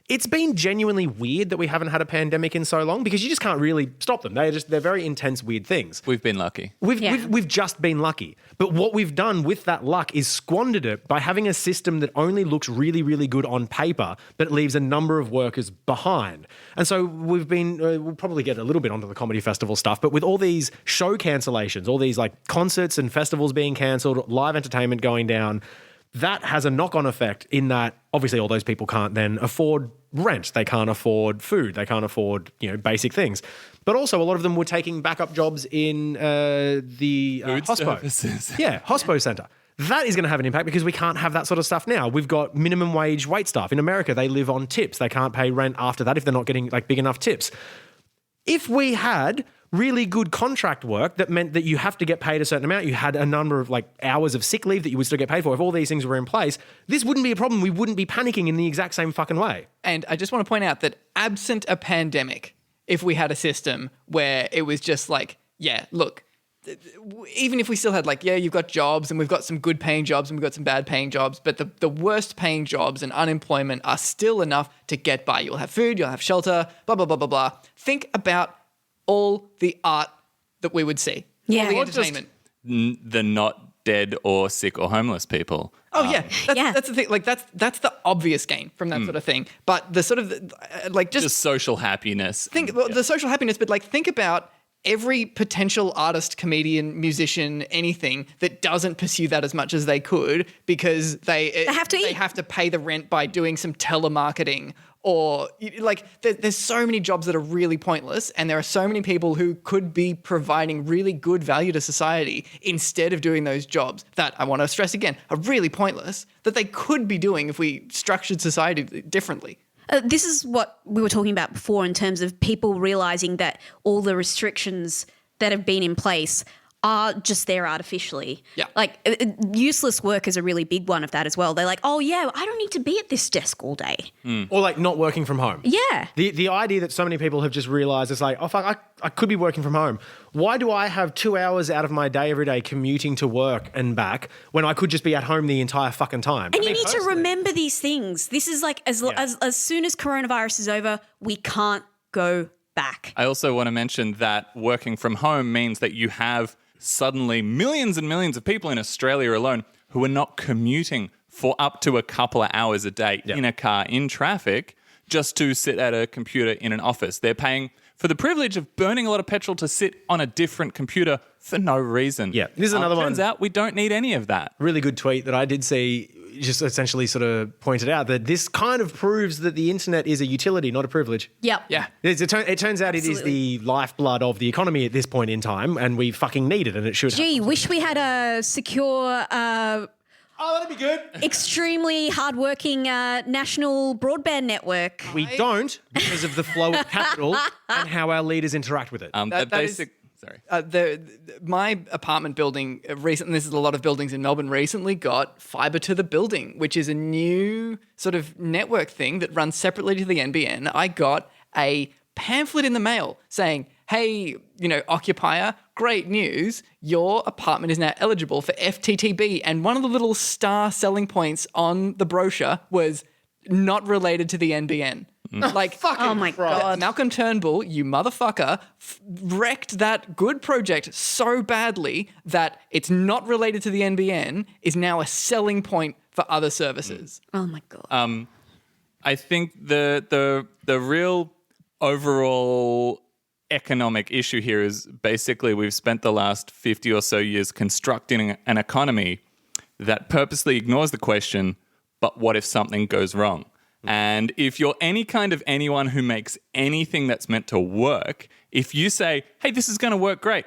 it's been genuinely weird that we haven't had a pandemic in so long because you just can't really stop them. They're very intense, weird things. We've been lucky. We've just been lucky. But what we've done with that luck is squandered it by having a system that only looks really, really good on paper, but leaves a number of workers behind. And so we've been, we'll probably get a little bit onto the comedy festival stuff, but with all these show cancellations, all these like concerts and festivals being cancelled, live entertainment going down, that has a knock-on effect in that obviously all those people can't then afford rent. They can't afford food. They can't afford, basic things. But also a lot of them were taking backup jobs in the hospo. Services. Yeah, hospo centre. That is going to have an impact because we can't have that sort of stuff now. We've got minimum wage wait staff. In America, they live on tips. They can't pay rent after that if they're not getting like big enough tips. If we had really good contract work that meant that you have to get paid a certain amount, you had a number of like hours of sick leave that you would still get paid for, if all these things were in place, this wouldn't be a problem. We wouldn't be panicking in the exact same fucking way. And I just want to point out that absent a pandemic, if we had a system where it was just like, yeah, look, even if we still had like, yeah, you've got jobs and we've got some good paying jobs and we've got some bad paying jobs, but the worst paying jobs and unemployment are still enough to get by. You'll have food, you'll have shelter, blah, blah, blah, blah, blah. Think about all the art that we would see. Yeah. All the Or entertainment. The not dead or sick or homeless people. Oh yeah, that's the thing. Like that's the obvious gain from that sort of thing. But the sort of like Just social happiness. the social happiness. But like think about every potential artist, comedian, musician, anything that doesn't pursue that as much as they could because they have to eat. They have to pay the rent by doing some telemarketing. Or like there's so many jobs that are really pointless and there are so many people who could be providing really good value to society instead of doing those jobs that, I want to stress again, are really pointless that they could be doing if we structured society differently. This is what we were talking about before in terms of people realising that all the restrictions that have been in place are just there artificially. Yeah. Like useless work is a really big one of that as well. They're like, oh yeah, I don't need to be at this desk all day. Or like not working from home. Yeah. The idea that so many people have just realised it's like, oh fuck, I could be working from home. Why do I have 2 hours out of my day every day commuting to work and back when I could just be at home the entire fucking time? And you need to remember these things. This is like as soon as coronavirus is over, we can't go back. I also want to mention that working from home means that you have suddenly millions and millions of people in Australia alone who are not commuting for up to a couple of hours a day in a car in traffic just to sit at a computer in an office. They're paying for the privilege of burning a lot of petrol to sit on a different computer for no reason. Yeah, this is another one. Turns out we don't need any of that. Really good tweet that I did see just essentially sort of pointed out that this kind of proves that the internet is a utility, not a privilege. Yep. Yeah. It turns out it is the lifeblood of the economy at this point in time, and we fucking need it, and it should. Gee, wish we had a secure, Oh, that'd be good. extremely hardworking national broadband network. We don't because of the flow of capital and how our leaders interact with it. My apartment building recently, this is a lot of buildings in Melbourne recently, got fibre to the building, which is a new sort of network thing that runs separately to the NBN. I got a pamphlet in the mail saying, hey, occupier, great news, your apartment is now eligible for FTTB. And one of the little star selling points on the brochure was not related to the NBN. Oh my God. Malcolm Turnbull, you motherfucker, wrecked that good project so badly that it's not related to the NBN is now a selling point for other services. Oh my God. I think the real overall economic issue here is basically we've spent the last 50 or so years constructing an economy that purposely ignores the question, but what if something goes wrong? And if you're any kind of anyone who makes anything that's meant to work, if you say, hey, this is going to work great,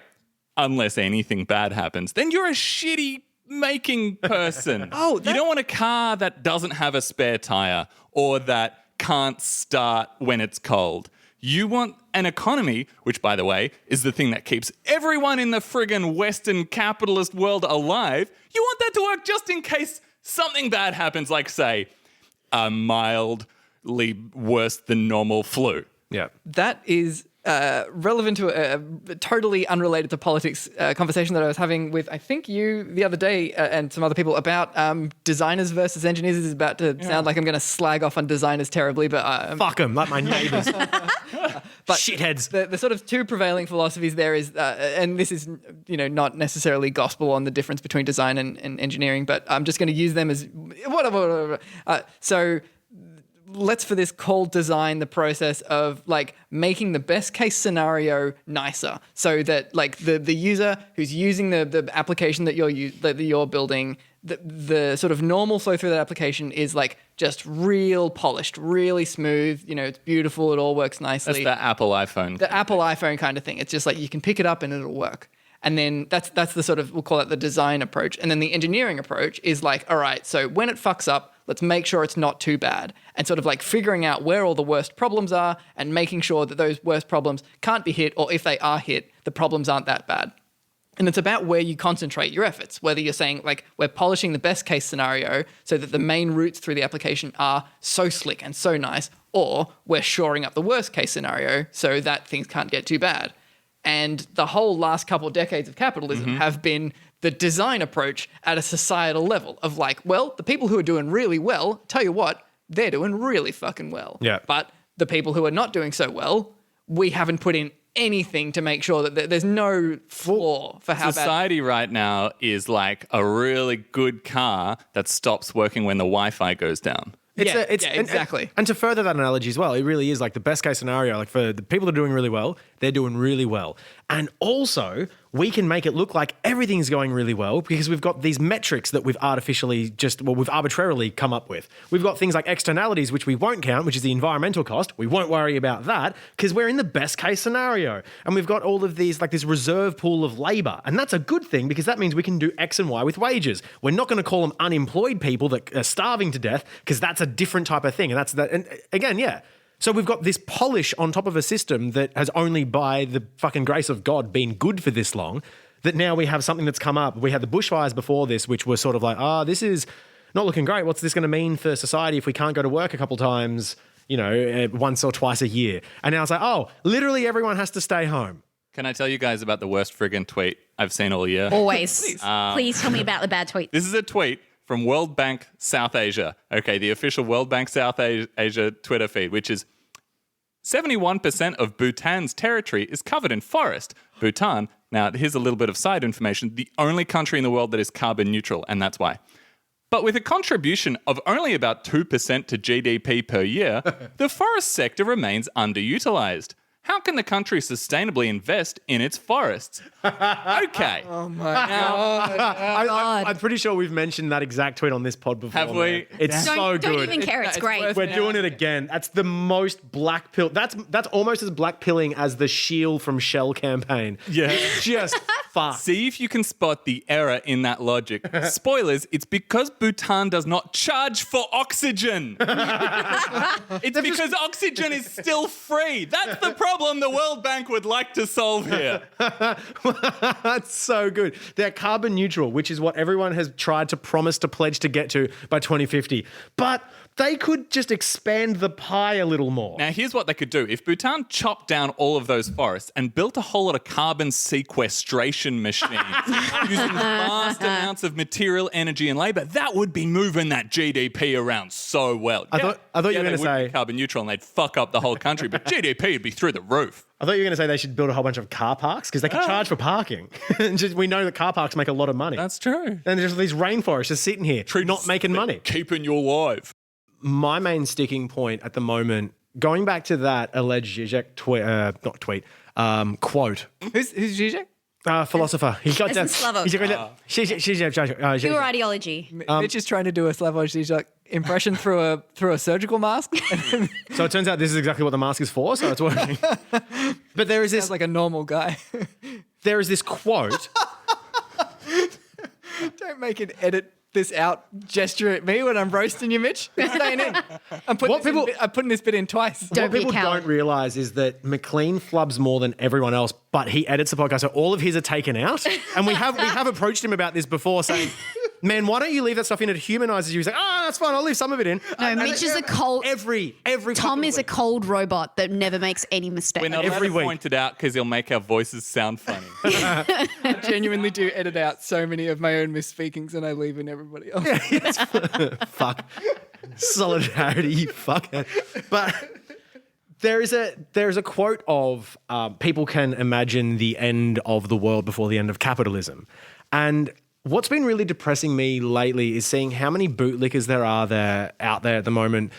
unless anything bad happens, then you're a shitty making person. You don't want a car that doesn't have a spare tire or that can't start when it's cold. You want an economy, which, by the way, is the thing that keeps everyone in the friggin' Western capitalist world alive. You want that to work just in case something bad happens, like, say, a mildly worse than normal flu. Yeah. That is relevant to a totally unrelated to politics conversation that I was having with, I think, you the other day and some other people about designers versus engineers. This is about to sound like I'm going to slag off on designers terribly, but... Fuck them, like my neighbours. But shitheads. The sort of two prevailing philosophies there is, and this is, not necessarily gospel on the difference between design and engineering, but I'm just going to use them as whatever. So let's for this call design the process of like making the best case scenario nicer, so that like the user who's using the application that you're building, the sort of normal flow through that application is like just real polished, really smooth. It's beautiful. It all works nicely. That's the Apple iPhone. The Apple iPhone kind of thing. It's just like you can pick it up and it'll work. And then that's the sort of, we'll call it the design approach. And then the engineering approach is like, all right, so when it fucks up, let's make sure it's not too bad. And sort of like figuring out where all the worst problems are and making sure that those worst problems can't be hit, or if they are hit, the problems aren't that bad. And it's about where you concentrate your efforts, whether you're saying like we're polishing the best case scenario so that the main routes through the application are so slick and so nice, or we're shoring up the worst case scenario so that things can't get too bad. And the whole last couple of decades of capitalism have been the design approach at a societal level of like, well, the people who are doing really well, tell you what, they're doing really fucking well. Yeah. But the people who are not doing so well, we haven't put in anything to make sure that there's no flaw for how Society right now is like a really good car that stops working when the Wi-Fi goes down. Exactly. And to further that analogy as well, it really is like the best case scenario. Like for the people that are doing really well, they're doing really well. And also, we can make it look like everything's going really well because we've got these metrics that we've arbitrarily come up with. We've got things like externalities, which we won't count, which is the environmental cost. We won't worry about that because we're in the best case scenario. And we've got all of these, like this reserve pool of labor. And that's a good thing because that means we can do X and Y with wages. We're not going to call them unemployed people that are starving to death because that's a different type of thing. And that's that. And again, yeah. So we've got this polish on top of a system that has only by the fucking grace of God been good for this long, that now we have something that's come up. We had the bushfires before this, which were sort of like, this is not looking great. What's this going to mean for society if we can't go to work a couple times, once or twice a year? And now it's like, literally everyone has to stay home. Can I tell you guys about the worst friggin' tweet I've seen all year? Always. Please tell me about the bad tweet. This is a tweet from World Bank South Asia. Okay, the official World Bank South Asia Twitter feed, which is 71% of Bhutan's territory is covered in forest. Bhutan, now here's a little bit of side information, the only country in the world that is carbon neutral, and that's why. But with a contribution of only about 2% to GDP per year, the forest sector remains underutilized. How can the country sustainably invest in its forests? Okay. Oh my God. I'm pretty sure we've mentioned that exact tweet on this pod before. Have we? Man. It's so good. Don't even care. It's great. worth We're doing it again. That's the most black pill. That's almost as black pilling as the Shield from Shell campaign. Yeah. It's just fuck. See if you can spot the error in that logic. Spoilers, it's because Bhutan does not charge for oxygen. It's because oxygen is still free. That's the problem the World Bank would like to solve here. That's so good. They're carbon neutral, which is what everyone has tried to promise to pledge to get to by 2050. But they could just expand the pie a little more. Now, here's what they could do. If Bhutan chopped down all of those forests and built a whole lot of carbon sequestration machines using vast amounts of material, energy, and labor, that would be moving that GDP around so well. I thought you were going to say be carbon neutral and they'd fuck up the whole country, but GDP would be through the roof. I thought you were going to say they should build a whole bunch of car parks because they could charge for parking. We know that car parks make a lot of money. That's true. And there's these rainforests just sitting here, not making money. Keeping you alive. My main sticking point at the moment, going back to that alleged Zizek quote. Who's Zizek? Philosopher. He's got Isn't Slavoj. Pure ideology. Mitch is trying to do a Slavoj Žižek impression through a surgical mask. So it turns out this is exactly what the mask is for, so it's working. But there is this Sounds like a normal guy. there is this quote. Don't make an edit this out gesture at me when I'm roasting you, Mitch. It's staying in. I'm putting this bit in twice. Don't What be a people coward. don't realise is that McLean flubs more than everyone else, but he edits the podcast, so all of his are taken out. And we have approached him about this before, saying, "Man, why don't you leave that stuff in? It humanises you." He's like, that's fine. I'll leave some of it in. No, Mitch is a cold. Every Tom fucking is a week. cold robot that never makes any mistakes. We're not Every allowed to week. point it out because he'll make our voices sound funny. I genuinely do edit out so many of my own misspeakings and I leave in everybody else. Fuck. Solidarity, you fuckhead. But there is a quote of people can imagine the end of the world before the end of capitalism. And what's been really depressing me lately is seeing how many bootlickers there are out there at the moment,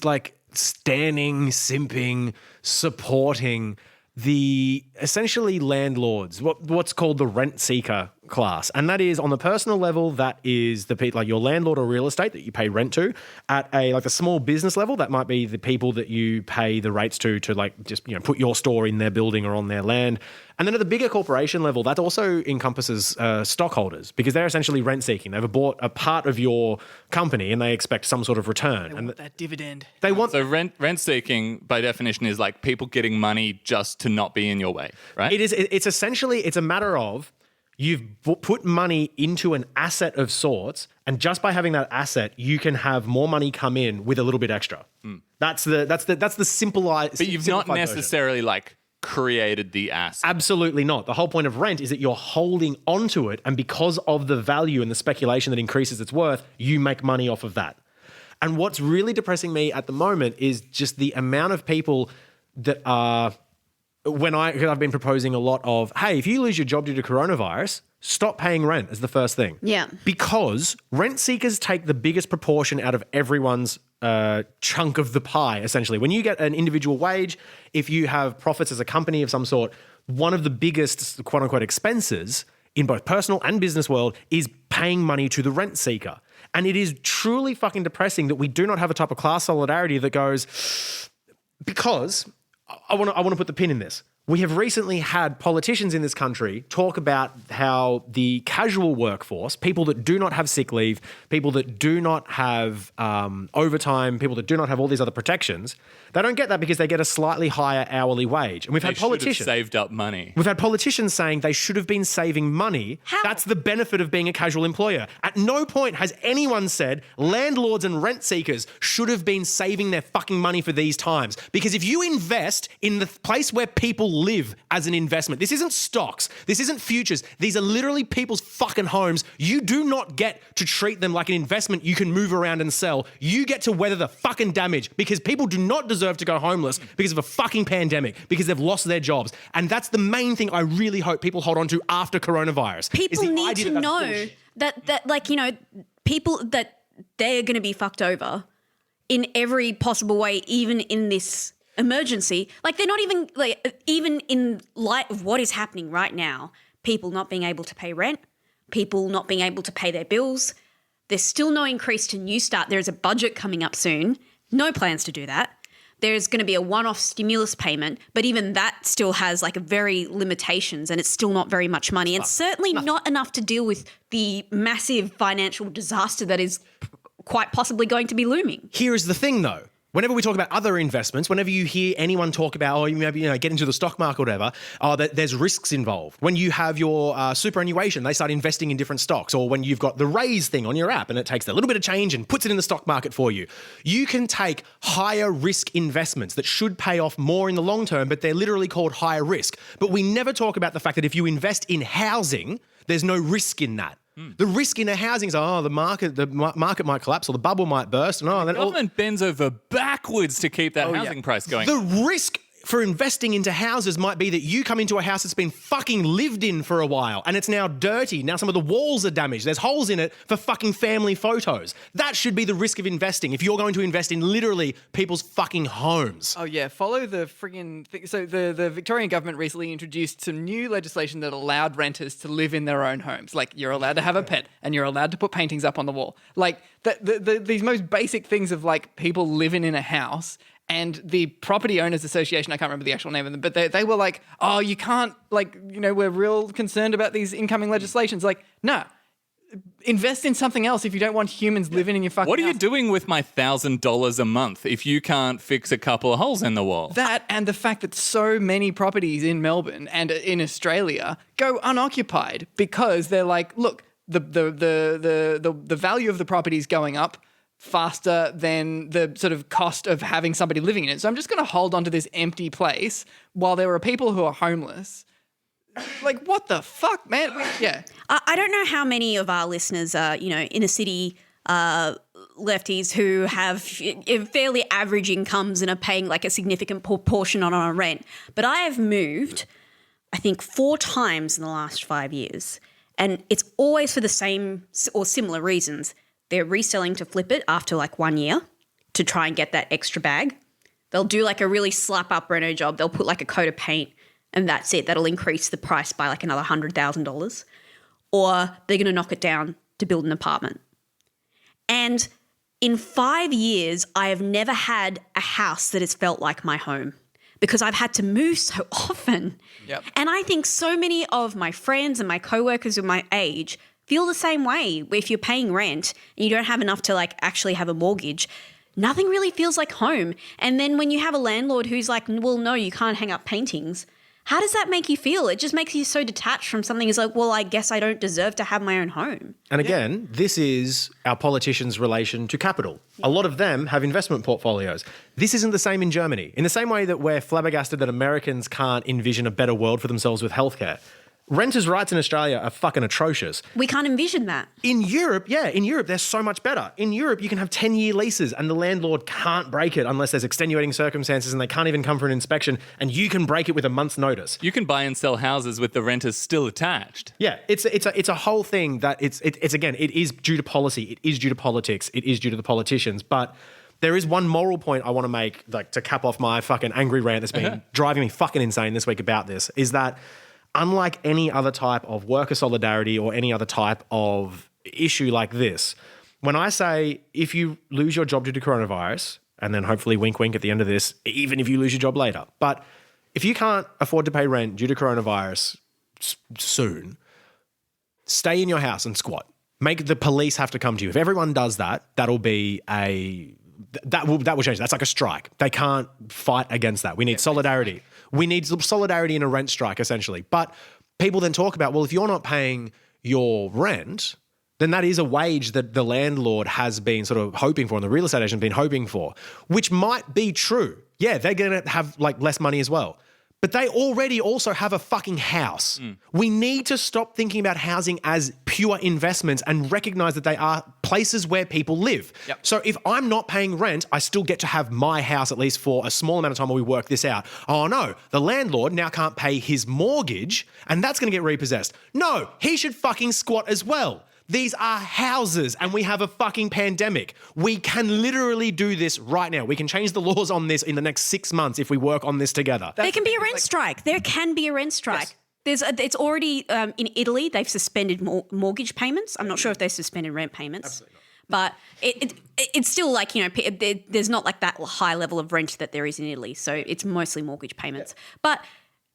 like standing, simping, supporting the essentially landlords, what's called the rent seeker class. And that is on the personal level, that is the people like your landlord or real estate that you pay rent to. At a small business level, that might be the people that you pay the rates to like just, put your store in their building or on their land. And then at the bigger corporation level, that also encompasses stockholders, because they're essentially rent seeking. They've bought a part of your company and they expect some sort of return. And that dividend. They want So rent seeking, by definition, is like people getting money just to not be in your way, right? It's essentially, it's a matter of you've put money into an asset of sorts, and just by having that asset, you can have more money come in with a little bit extra. That's the simplified. But you've not necessarily like created the asset. Absolutely not. The whole point of rent is that you're holding onto it, and because of the value and the speculation that increases its worth, you make money off of that. And what's really depressing me at the moment is just the amount of people that are, because I've been proposing a lot of, hey, if you lose your job due to coronavirus, stop paying rent as the first thing. Yeah. Because rent seekers take the biggest proportion out of everyone's chunk of the pie, essentially. When you get an individual wage, if you have profits as a company of some sort, one of the biggest quote unquote expenses in both personal and business world is paying money to the rent seeker. And it is truly fucking depressing that we do not have a type of class solidarity that goes, because I want to put the pin in this. We have recently had politicians in this country talk about how the casual workforce, people that do not have sick leave, people that do not have overtime, people that do not have all these other protections, they don't get that because they get a slightly higher hourly wage. And we've had politicians saved up money. We've had politicians saying they should have been saving money. How? That's the benefit of being a casual employer. At no point has anyone said landlords and rent seekers should have been saving their fucking money for these times. Because if you invest in the place where people live as an investment, this isn't stocks, this isn't futures, these are literally people's fucking homes. You do not get to treat them like an investment you can move around and sell. You get to weather the fucking damage, because people do not deserve to go homeless because of a fucking pandemic, because they've lost their jobs. And that's the main thing I really hope people hold on to after coronavirus. People need to know that people that they're going to be fucked over in every possible way, even in this emergency. Like, they're not even even in light of what is happening right now, people not being able to pay rent, people not being able to pay their bills. There's still no increase to New Start. There's a budget coming up soon. No plans to do that. There's going to be a one-off stimulus payment, but even that still has very limitations, and it's still not very much money, and certainly not enough to deal with the massive financial disaster that is quite possibly going to be looming. Here is the thing, though. Whenever we talk about other investments, whenever you hear anyone talk about, maybe get into the stock market or whatever, there's risks involved. When you have your superannuation, they start investing in different stocks. Or when you've got the raise thing on your app and it takes a little bit of change and puts it in the stock market for you. You can take higher risk investments that should pay off more in the long term, but they're literally called higher risk. But we never talk about the fact that if you invest in housing, there's no risk in that. The risk in a housing is, the market might collapse or the bubble might burst. And the government bends over backwards to keep that housing price going. The risk for investing into houses might be that you come into a house that's been fucking lived in for a while and it's now dirty. Now some of the walls are damaged. There's holes in it for fucking family photos. That should be the risk of investing if you're going to invest in literally people's fucking homes. Oh, yeah. Follow the friggin' thing. So the Victorian government recently introduced some new legislation that allowed renters to live in their own homes. Like, you're allowed to have a pet and you're allowed to put paintings up on the wall. Like, these most basic things of, like, people living in a house. And the Property Owners Association, I can't remember the actual name of them, but they were like, oh, you can't, like, we're real concerned about these incoming legislations. Like, no, invest in something else if you don't want humans living in your fucking house. What are you doing with my $1,000 a month if you can't fix a couple of holes in the wall? That and the fact that so many properties in Melbourne and in Australia go unoccupied because they're like, look, the value of the property is going up faster than the sort of cost of having somebody living in it. So I'm just going to hold on to this empty place while there are people who are homeless. Like, what the fuck, man? Yeah. I don't know how many of our listeners are, inner city lefties who have fairly average incomes and are paying like a significant proportion on our rent. But I have moved, I think, 4 times in the last 5 years. And it's always for the same or similar reasons. They're reselling to flip it after like 1 year to try and get that extra bag. They'll do like a really slap up reno job. They'll put like a coat of paint and that's it. That'll increase the price by like another $100,000. Or they're going to knock it down to build an apartment. And in 5 years, I have never had a house that has felt like my home because I've had to move so often. Yep. And I think so many of my friends and my coworkers of my age feel the same way. If you're paying rent and you don't have enough to like actually have a mortgage, nothing really feels like home. And then when you have a landlord who's like, well, no, you can't hang up paintings. How does that make you feel? It just makes you so detached from something. It's like, well, I guess I don't deserve to have my own home. And again, this is our politicians' relation to capital. A lot of them have investment portfolios. This isn't the same in Germany. In the same way that we're flabbergasted that Americans can't envision a better world for themselves with healthcare, renters' rights in Australia are fucking atrocious. We can't envision that. In Europe, they're so much better. In Europe, you can have 10-year leases and the landlord can't break it unless there's extenuating circumstances and they can't even come for an inspection, and you can break it with a month's notice. You can buy and sell houses with the renters still attached. Yeah, it's a whole thing that it's again, it is due to policy, it is due to politics, it is due to the politicians, but there is one moral point I want to make, like, to cap off my fucking angry rant that's been driving me fucking insane this week about this, is that unlike any other type of worker solidarity or any other type of issue like this, when I say if you lose your job due to coronavirus, and then hopefully wink, wink at the end of this, even if you lose your job later, but if you can't afford to pay rent due to coronavirus soon, stay in your house and squat. Make the police have to come to you. If everyone does that, that will change. That's like a strike. They can't fight against that. We need solidarity. We need solidarity in a rent strike, essentially. But people then talk about, well, if you're not paying your rent, then that is a wage that the landlord has been sort of hoping for and the real estate agent has been hoping for, which might be true. Yeah, they're going to have like less money as well. But they already also have a fucking house. We need to stop thinking about housing as pure investments and recognize that they are places where people live. Yep. So if I'm not paying rent, I still get to have my house at least for a small amount of time while we work this out. Oh no, the landlord now can't pay his mortgage and that's going to get repossessed. No, he should fucking squat as well. These are houses and we have a fucking pandemic. We can literally do this right now. We can change the laws on this in the next 6 months if we work on this together. There can be a rent strike. There can be a rent strike. Yes. It's already, in Italy, they've suspended mortgage payments. I'm not sure if they've suspended rent payments. Absolutely not. But it's still like, there's not like that high level of rent that there is in Italy. So it's mostly mortgage payments. Yeah. But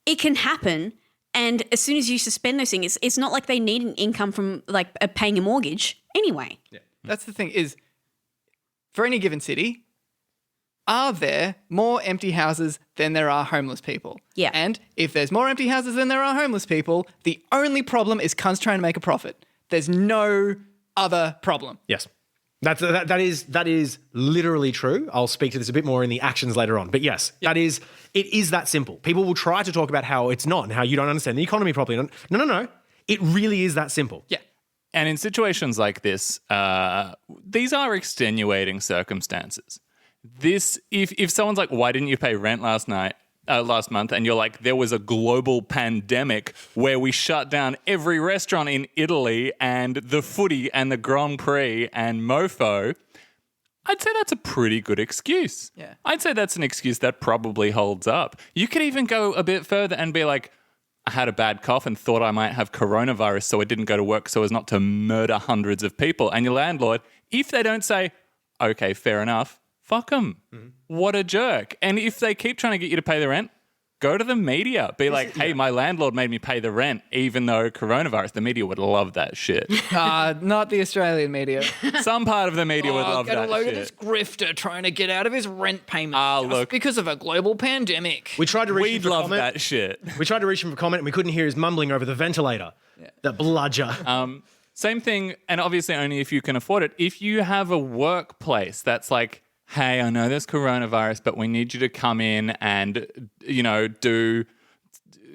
it can happen. And as soon as you suspend those things, it's not like they need an income from like paying a mortgage anyway. Yeah. That's the thing is, for any given city, are there more empty houses than there are homeless people? Yeah. And if there's more empty houses than there are homeless people, the only problem is cunts trying to make a profit. There's no other problem. Yes. That is literally true. I'll speak to this a bit more in the actions later on. But yes, it is that simple. People will try to talk about how it's not and how you don't understand the economy properly. No. It really is that simple. Yeah. And in situations like this, these are extenuating circumstances. If someone's like, why didn't you pay rent last night? last month, and you're like, there was a global pandemic where we shut down every restaurant in Italy and the footy and the Grand Prix and Mofo, I'd say that's a pretty good excuse. Yeah. I'd say that's an excuse that probably holds up. You could even go a bit further and be like, I had a bad cough and thought I might have coronavirus, so I didn't go to work so as not to murder hundreds of people. And your landlord, if they don't say, okay, fair enough, fuck them. Mm-hmm. What a jerk. And if they keep trying to get you to pay the rent, go to the media. Be like, hey, my landlord made me pay the rent, even though coronavirus. The media would love that shit. Not the Australian media. Some part of the media would love that shit. Get a load of this grifter trying to get out of his rent payment just because of a global pandemic. We tried to reach We'd him for love comment. that shit. We tried to reach him for comment and we couldn't hear his mumbling over the ventilator. Yeah. The bludger. Same thing, and obviously only if you can afford it. If you have a workplace that's like, hey, I know there's coronavirus, but we need you to come in and, do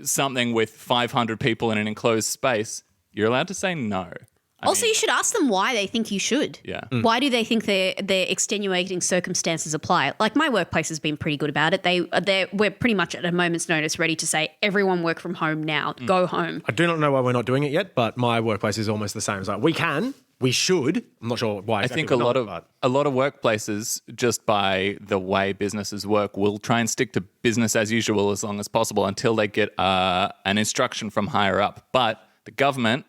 something with 500 people in an enclosed space, you're allowed to say no. You should ask them why they think you should. Yeah. Why do they think their extenuating circumstances apply? Like my workplace has been pretty good about it. We're pretty much at a moment's notice ready to say, everyone work from home now. Go home. I do not know why we're not doing it yet, but my workplace is almost the same. It's like, we should. I'm not sure why. I think a lot of workplaces, just by the way businesses work, will try and stick to business as usual as long as possible until they get an instruction from higher up. But the government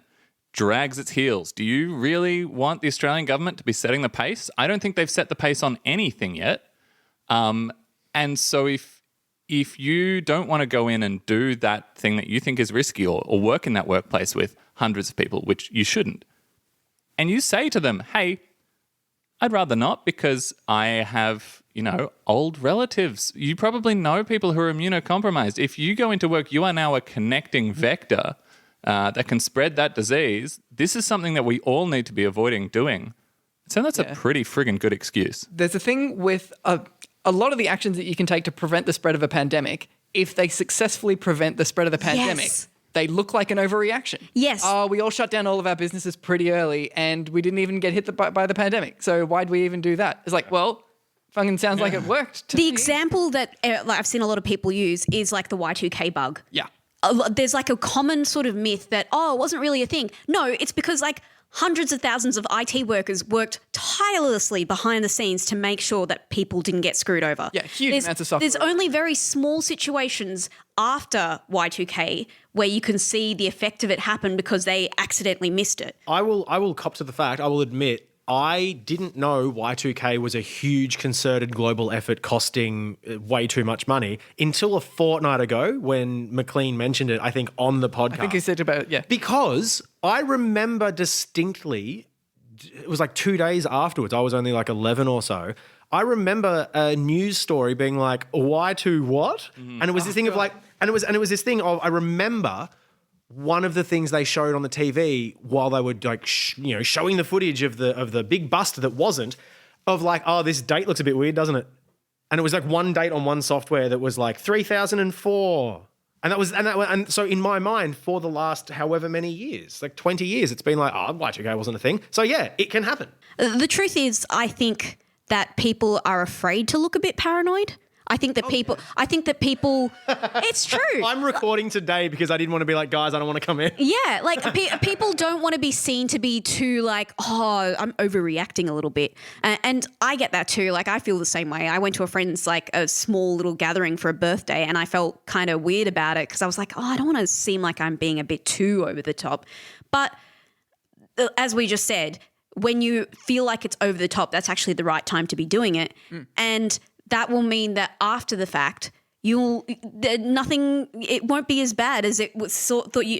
drags its heels. Do you really want the Australian government to be setting the pace? I don't think they've set the pace on anything yet. And so if you don't want to go in and do that thing that you think is risky or work in that workplace with hundreds of people, which you shouldn't, and you say to them, hey, I'd rather not because I have, old relatives. You probably know people who are immunocompromised. If you go into work, you are now a connecting vector that can spread that disease. This is something that we all need to be avoiding doing. So that's a pretty friggin' good excuse. There's a thing with a lot of the actions that you can take to prevent the spread of a pandemic. If they successfully prevent the spread of the pandemic, they look like an overreaction. Yes. We all shut down all of our businesses pretty early and we didn't even get hit by the pandemic. So why'd we even do that? It's like, well, fucking sounds like it worked. The example that I've seen a lot of people use is like the Y2K bug. Yeah. There's like a common sort of myth that, it wasn't really a thing. No, it's because like hundreds of thousands of IT workers worked tirelessly behind the scenes to make sure that people didn't get screwed over. Yeah, huge amounts of software. There's only very small situations after Y2K where you can see the effect of it happen because they accidentally missed it. I will cop to the fact, I will admit, I didn't know Y2K was a huge concerted global effort costing way too much money until a fortnight ago when McLean mentioned it, I think, on the podcast. I think he said about, Because I remember distinctly, it was like 2 days afterwards, I was only like 11 or so, I remember a news story being like, Y2 what? And it was this thing of like, and it was this thing of, I remember one of the things they showed on the TV while they were like, showing the footage of the big bust that wasn't, of like, this date looks a bit weird, doesn't it? And it was like one date on one software that was like 3004. And so in my mind, for the last however many years, like 20 years, it's been like, Y2K wasn't a thing. So yeah, it can happen. The truth is, I think that people are afraid to look a bit paranoid. I think that people, it's true. I'm recording today because I didn't want to be like, guys, I don't want to come in. Yeah, like people don't want to be seen to be too like, I'm overreacting a little bit. And I get that too. Like I feel the same way. I went to a friend's like a small little gathering for a birthday and I felt kind of weird about it because I was like, I don't want to seem like I'm being a bit too over the top. But as we just said, when you feel like it's over the top, that's actually the right time to be doing it. And that will mean that after the fact, it won't be as bad as it was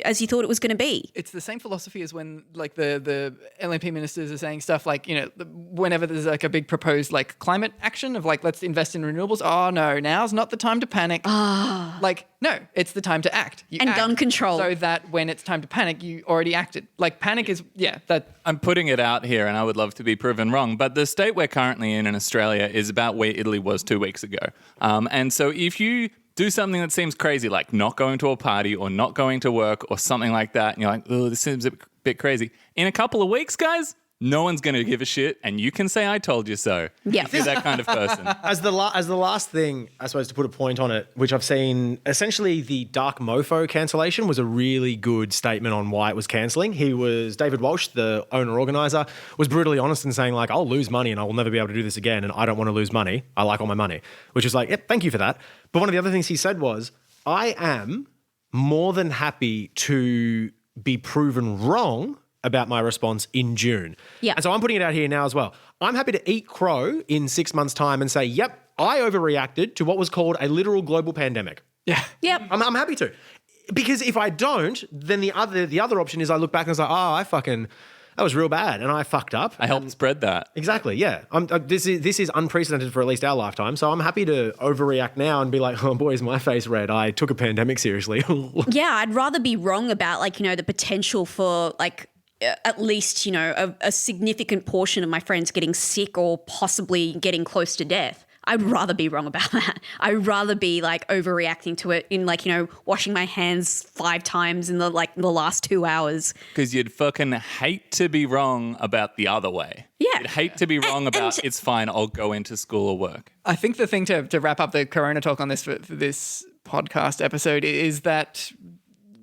as you thought it was going to be. It's the same philosophy as when like the LNP ministers are saying stuff like, whenever there's like a big proposed like climate action of like, let's invest in renewables. Oh no, now's not the time to panic. Like, no, it's the time to act. And gun control. So that when it's time to panic, you already acted. Like panic is, that. I'm putting it out here and I would love to be proven wrong, but the state we're currently in Australia is about where Italy was 2 weeks ago. And so if you do something that seems crazy, like not going to a party or not going to work or something like that, and you're like, oh, this seems a bit crazy. In a couple of weeks, guys, no one's going to give a shit, and you can say I told you so. Yeah. If you're that kind of person. As the last thing, I suppose, to put a point on it, which I've seen, essentially the Dark Mofo cancellation was a really good statement on why it was cancelling. David Walsh, the owner-organiser, was brutally honest in saying, like, I'll lose money and I will never be able to do this again, and I don't want to lose money. I like all my money. Which is like, yep, thank you for that. But one of the other things he said was, I am more than happy to be proven wrong about my response in June. Yeah. And so I'm putting it out here now as well. I'm happy to eat crow in 6 months' time and say, yep, I overreacted to what was called a literal global pandemic. Yeah. Yep. I'm happy to. Because if I don't, then the other option is I look back and say, that was real bad and I fucked up. I helped spread that. Exactly, yeah. This is unprecedented for at least our lifetime. So I'm happy to overreact now and be like, oh, boy, is my face red. I took a pandemic seriously. Yeah, I'd rather be wrong about the potential for at least, a significant portion of my friends getting sick or possibly getting close to death. I'd rather be wrong about that. I'd rather be overreacting to it in washing my hands 5 times in the last 2 hours. Because you'd fucking hate to be wrong about the other way. Yeah. You'd hate to be wrong about it's fine, I'll go into school or work. I think the thing to wrap up the Corona talk on this for this podcast episode is that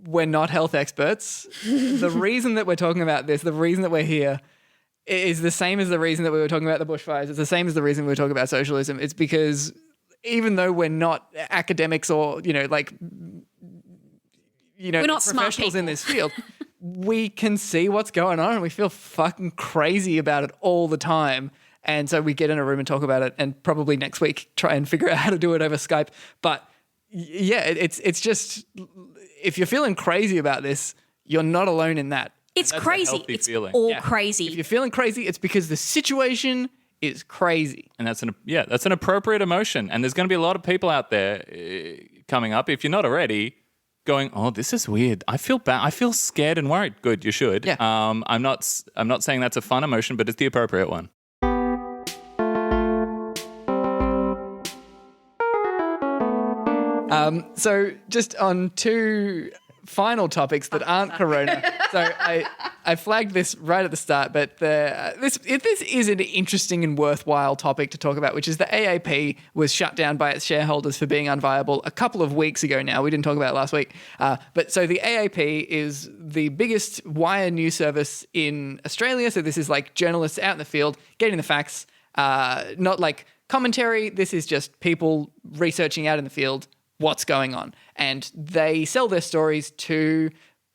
we're not health experts. The reason that we're talking about this, the reason that we're here, is the same as the reason that we were talking about the bushfires. It's the same as the reason we were talking about socialism. It's because even though we're not academics or, we're not professionals in this field, we can see what's going on and we feel fucking crazy about it all the time. And so we get in a room and talk about it and probably next week try and figure out how to do it over Skype. But yeah, it's just, if you're feeling crazy about this, you're not alone in that. It's crazy. It's feeling. all crazy. If you're feeling crazy, it's because the situation is crazy. And that's an appropriate emotion. And there's going to be a lot of people out there coming up, if you're not already, going, oh, this is weird. I feel bad. I feel scared and worried. Good, you should. Yeah. I'm not saying that's a fun emotion, but it's the appropriate one. So just on 2 final topics that aren't Corona. So I flagged this right at the start, but this is an interesting and worthwhile topic to talk about, which is the AAP was shut down by its shareholders for being unviable a couple of weeks ago now. We didn't talk about it last week. But so the AAP is the biggest wire news service in Australia. So this is journalists out in the field getting the facts, not commentary. This is just people researching out in the field what's going on. And they sell their stories to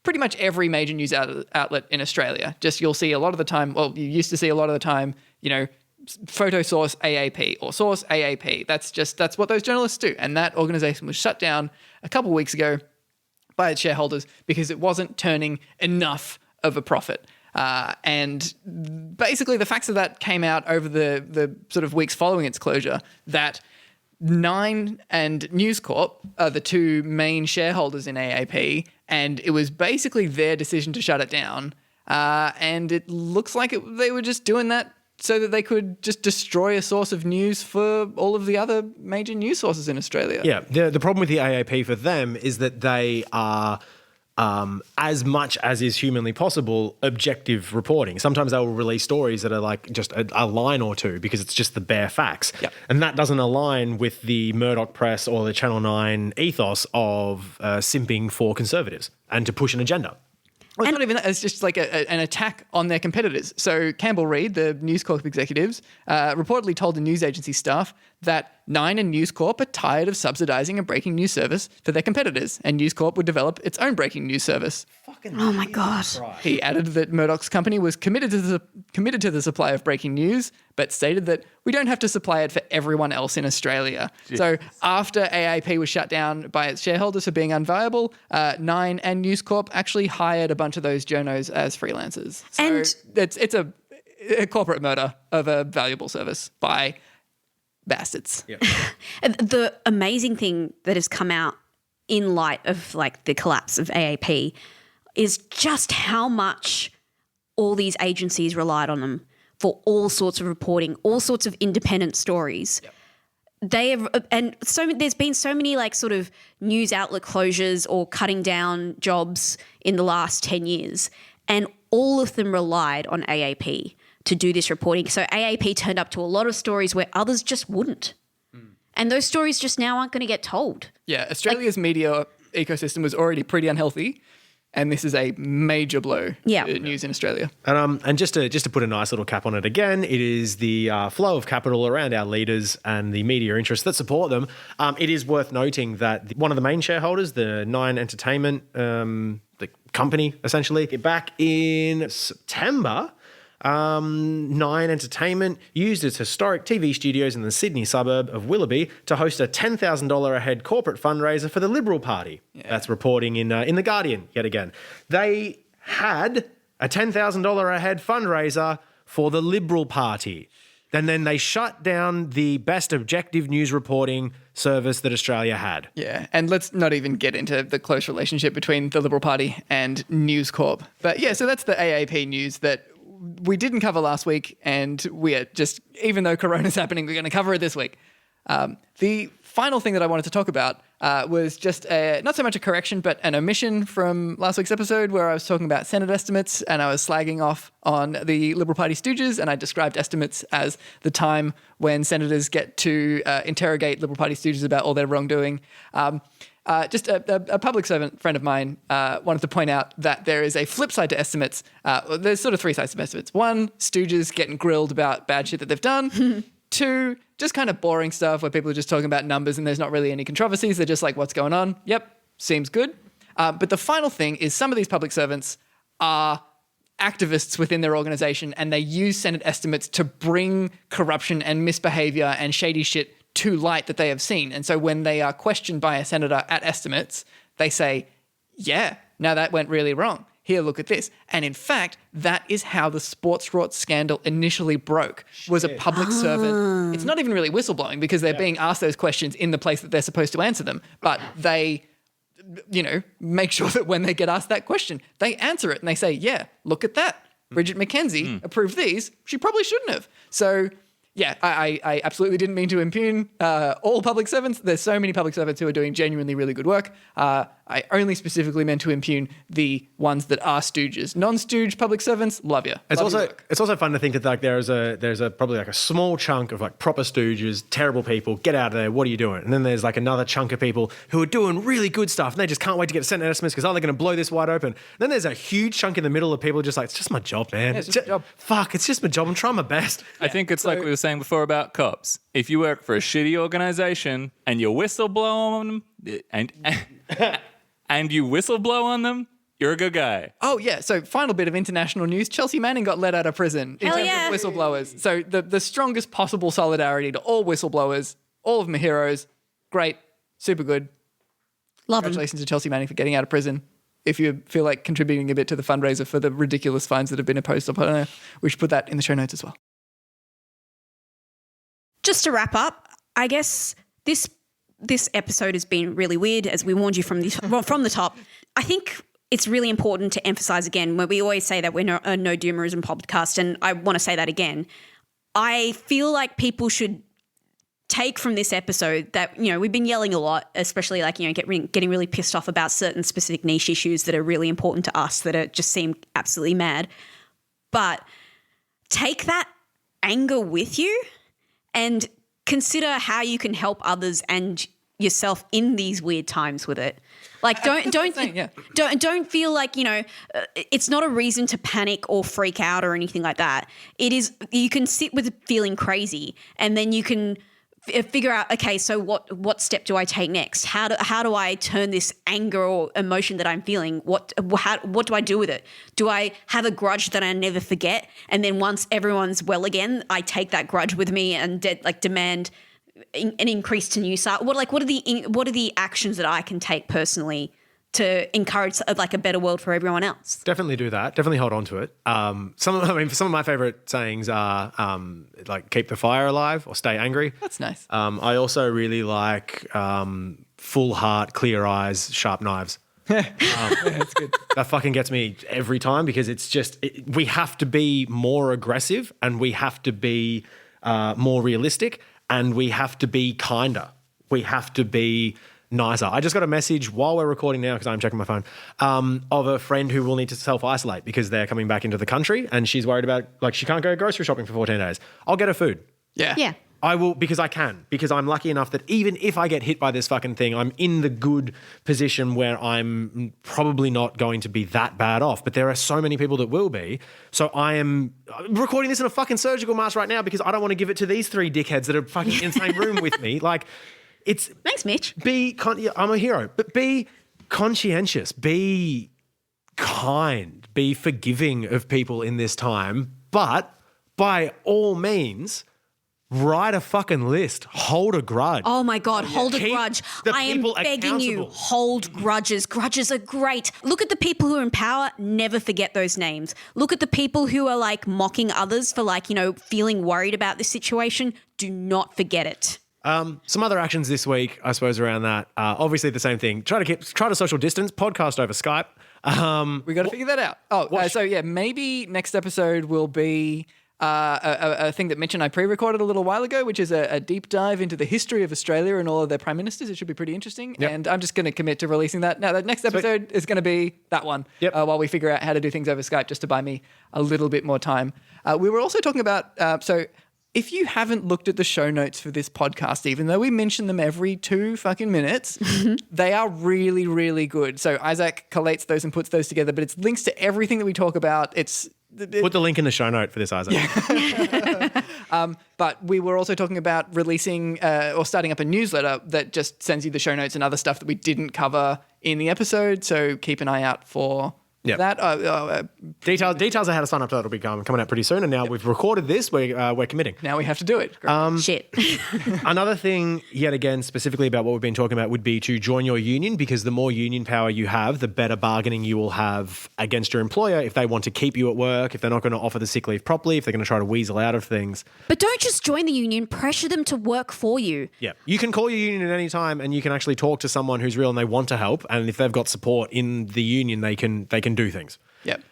pretty much every major news outlet in Australia. Just you'll see a lot of the time, well, you used to see a lot of the time, photo source AAP or source AAP. That's what those journalists do. And that organization was shut down a couple of weeks ago by its shareholders because it wasn't turning enough of a profit. And basically the facts of that came out over the sort of weeks following its closure, that Nine and News Corp are the 2 main shareholders in AAP, and it was basically their decision to shut it down. And it looks like they were just doing that so that they could just destroy a source of news for all of the other major news sources in Australia. Yeah, the problem with the AAP for them is that they are, as much as is humanly possible, objective reporting. Sometimes they will release stories that are just a line or 2 because it's just the bare facts. Yep. And that doesn't align with the Murdoch Press or the Channel 9 ethos of simping for conservatives and to push an agenda. Well, it's not even that. It's just an attack on their competitors. So Campbell Reid, the News Corp executives, reportedly told the news agency staff that Nine and News Corp are tired of subsidising a breaking news service for their competitors, and News Corp would develop its own breaking news service. Oh my God. He added that Murdoch's company was committed to the supply of breaking news, but stated that we don't have to supply it for everyone else in Australia. Jeez. So after AAP was shut down by its shareholders for being unviable, Nine and News Corp actually hired a bunch of those journos as freelancers. So it's a corporate murder of a valuable service by bastards. Yep. The amazing thing that has come out in light of the collapse of AAP is just how much all these agencies relied on them for all sorts of reporting, all sorts of independent stories. Yep. They have, and so there's been so many sort of news outlet closures or cutting down jobs in the last 10 years. And all of them relied on AAP to do this reporting. So AAP turned up to a lot of stories where others just wouldn't. And those stories just now aren't going to get told. Yeah, Australia's media ecosystem was already pretty unhealthy, and this is a major blow to news in Australia. And just to put a nice little cap on it again, it is the flow of capital around our leaders and the media interests that support them. It is worth noting that one of the main shareholders, the Nine Entertainment, the company essentially, back in September, Nine Entertainment used its historic TV studios in the Sydney suburb of Willoughby to host a $10,000 a head corporate fundraiser for the Liberal Party. Yeah. That's reporting in The Guardian yet again. They had a $10,000 a head fundraiser for the Liberal Party. And then they shut down the best objective news reporting service that Australia had. Yeah, and let's not even get into the close relationship between the Liberal Party and News Corp. But yeah, so that's the AAP news that we didn't cover last week, and we are just, even though Corona's happening, we're going to cover it this week. The final thing that I wanted to talk about was just not so much a correction, but an omission from last week's episode where I was talking about Senate estimates and I was slagging off on the Liberal Party stooges, and I described estimates as the time when senators get to interrogate Liberal Party stooges about all their wrongdoing. Just a public servant friend of mine wanted to point out that there is a flip side to estimates. There's sort of three sides to estimates. One, stooges getting grilled about bad shit that they've done. Two, just kind of boring stuff where people are just talking about numbers and there's not really any controversies. They're just like, what's going on? Yep, seems good. But the final thing is some of these public servants are activists within their organization, and they use Senate estimates to bring corruption and misbehavior and shady shit to light that they have seen. And so when they are questioned by a senator at estimates, they say, yeah, now that went really wrong. Here, look at this. And in fact, that is how the sports rorts scandal initially broke, was a public servant. It's not even really whistleblowing because they're being asked those questions in the place that they're supposed to answer them. But they, make sure that when they get asked that question, they answer it and they say, yeah, look at that. Bridget McKenzie approved these. She probably shouldn't have. So yeah, I absolutely didn't mean to impugn all public servants. There's so many public servants who are doing genuinely really good work. I only specifically meant to impugn the ones that are stooges. Non-stooge public servants, love you. It's also fun to think that there's probably a small chunk of proper stooges, terrible people. Get out of there. What are you doing? And then there's another chunk of people who are doing really good stuff, and they just can't wait to get Senate estimates because they're going to blow this wide open. And then there's a huge chunk in the middle of people just it's just my job, man. Yeah, it's just my job. Fuck, it's just my job. I'm trying my best. I think it's like we were saying before about cops. If you work for a shitty organization and you whistleblow on them, and you whistleblow on them, you're a good guy. Oh, yeah. So final bit of international news. Chelsea Manning got let out of prison in terms of whistleblowers. So the strongest possible solidarity to all whistleblowers. All of them are heroes. Great. Super good. Love Congratulations to Chelsea Manning for getting out of prison. If you feel like contributing a bit to the fundraiser for the ridiculous fines that have been imposed upon her, we should put that in the show notes as well. Just to wrap up, I guess this episode has been really weird, as we warned you from the top. I think it's really important to emphasize again, when we always say that we're a no doomerism podcast, and I want to say that again. I feel like people should take from this episode that, we've been yelling a lot, especially getting really pissed off about certain specific niche issues that are really important to us that just seem absolutely mad. But take that anger with you and consider how you can help others and yourself in these weird times with it. Don't feel like, it's not a reason to panic or freak out or anything like that. It is, you can sit with feeling crazy and then you can figure out, okay, so what step do I take next? How do I turn this anger or emotion that I'm feeling? What do I do with it? Do I have a grudge that I never forget? And then once everyone's well again, I take that grudge with me and demand an increase to new start. What are the actions that I can take personally to encourage a better world for everyone else? Definitely do that. Definitely hold on to it. Some of my favorite sayings are keep the fire alive or stay angry. That's nice. I also really like full heart, clear eyes, sharp knives. That's good. That fucking gets me every time because it's just we have to be more aggressive and we have to be more realistic and we have to be kinder. We have to be nicer. I just got a message while we're recording now, because I'm checking my phone, of a friend who will need to self-isolate because they're coming back into the country and she's worried about, like, she can't go grocery shopping for 14 days. I'll get her food. Yeah. I will, because I'm lucky enough that even if I get hit by this fucking thing, I'm in the good position where I'm probably not going to be that bad off. But there are so many people that will be. So I am recording this in a fucking surgical mask right now because I don't want to give it to these three dickheads that are fucking in the same room with me. Like, it's... Thanks, Mitch. I'm a hero, but be conscientious, be kind, be forgiving of people in this time. But by all means... write a fucking list. Hold a grudge. Oh my God, hold a grudge. I am begging you, hold grudges. Grudges are great. Look at the people who are in power, never forget those names. Look at the people who are like mocking others for like, feeling worried about this situation. Do not forget it. Some other actions this week, I suppose, around that. Obviously the same thing. Try to social distance, podcast over Skype. We got to figure that out. Maybe next episode will be... a thing that Mitch and I pre-recorded a little while ago, which is a deep dive into the history of Australia and all of their prime ministers. It should be pretty interesting. Yep. And I'm just going to commit to releasing that. Now, the next episode is going to be that one, while we figure out how to do things over Skype, just to buy me a little bit more time. We were also talking about, so if you haven't looked at the show notes for this podcast, even though we mention them every 2 fucking minutes, they are really, really good. So Isaac collates those and puts those together, but it's links to everything that we talk about. Put the link in the show note for this, Isaac. But we were also talking about releasing or starting up a newsletter that just sends you the show notes and other stuff that we didn't cover in the episode. So keep an eye out for that. Details of how to sign up to that will be coming out pretty soon. And now we've recorded this, we're committing. Now we have to do it. Shit. Another thing, yet again, specifically about what we've been talking about would be to join your union, because the more union power you have, the better bargaining you will have against your employer if they want to keep you at work, if they're not going to offer the sick leave properly, if they're going to try to weasel out of things. But don't just join the union, pressure them to work for you. Yeah. You can call your union at any time and you can actually talk to someone who's real and they want to help. And if they've got support in the union, they can do things. Yep.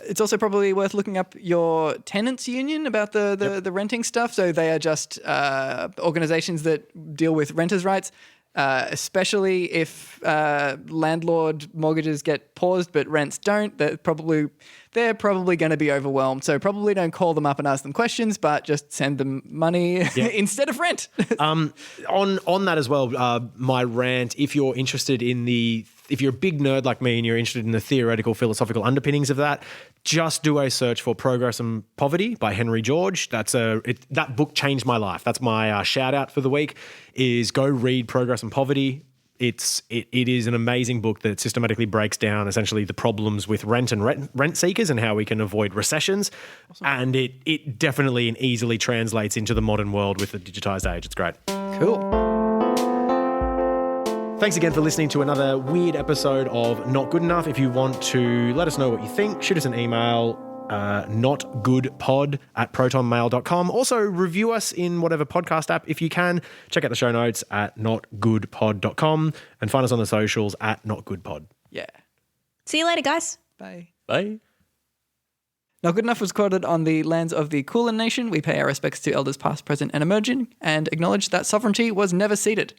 It's also probably worth looking up your tenants union about the renting stuff. So they are just organizations that deal with renters' rights, especially if landlord mortgages get paused but rents don't. They're probably going to be overwhelmed. So probably don't call them up and ask them questions, but just send them money instead of rent. On that as well, my rant, if you're interested in if you're a big nerd like me and you're interested in the theoretical, philosophical underpinnings of that, just do a search for Progress and Poverty by Henry George. That book changed my life. That's my shout out for the week, is go read Progress and Poverty. It is an amazing book that systematically breaks down essentially the problems with rent and rent seekers and how we can avoid recessions. Awesome. And it definitely and easily translates into the modern world with the digitized age. It's great. Cool. Thanks again for listening to another weird episode of Not Good Enough. If you want to let us know what you think, shoot us an email, notgoodpod@protonmail.com. Also, review us in whatever podcast app if you can. Check out the show notes at notgoodpod.com and find us on the socials at notgoodpod. Yeah. See you later, guys. Bye. Bye. Not Good Enough was recorded on the lands of the Kulin Nation. We pay our respects to elders past, present and emerging and acknowledge that sovereignty was never ceded.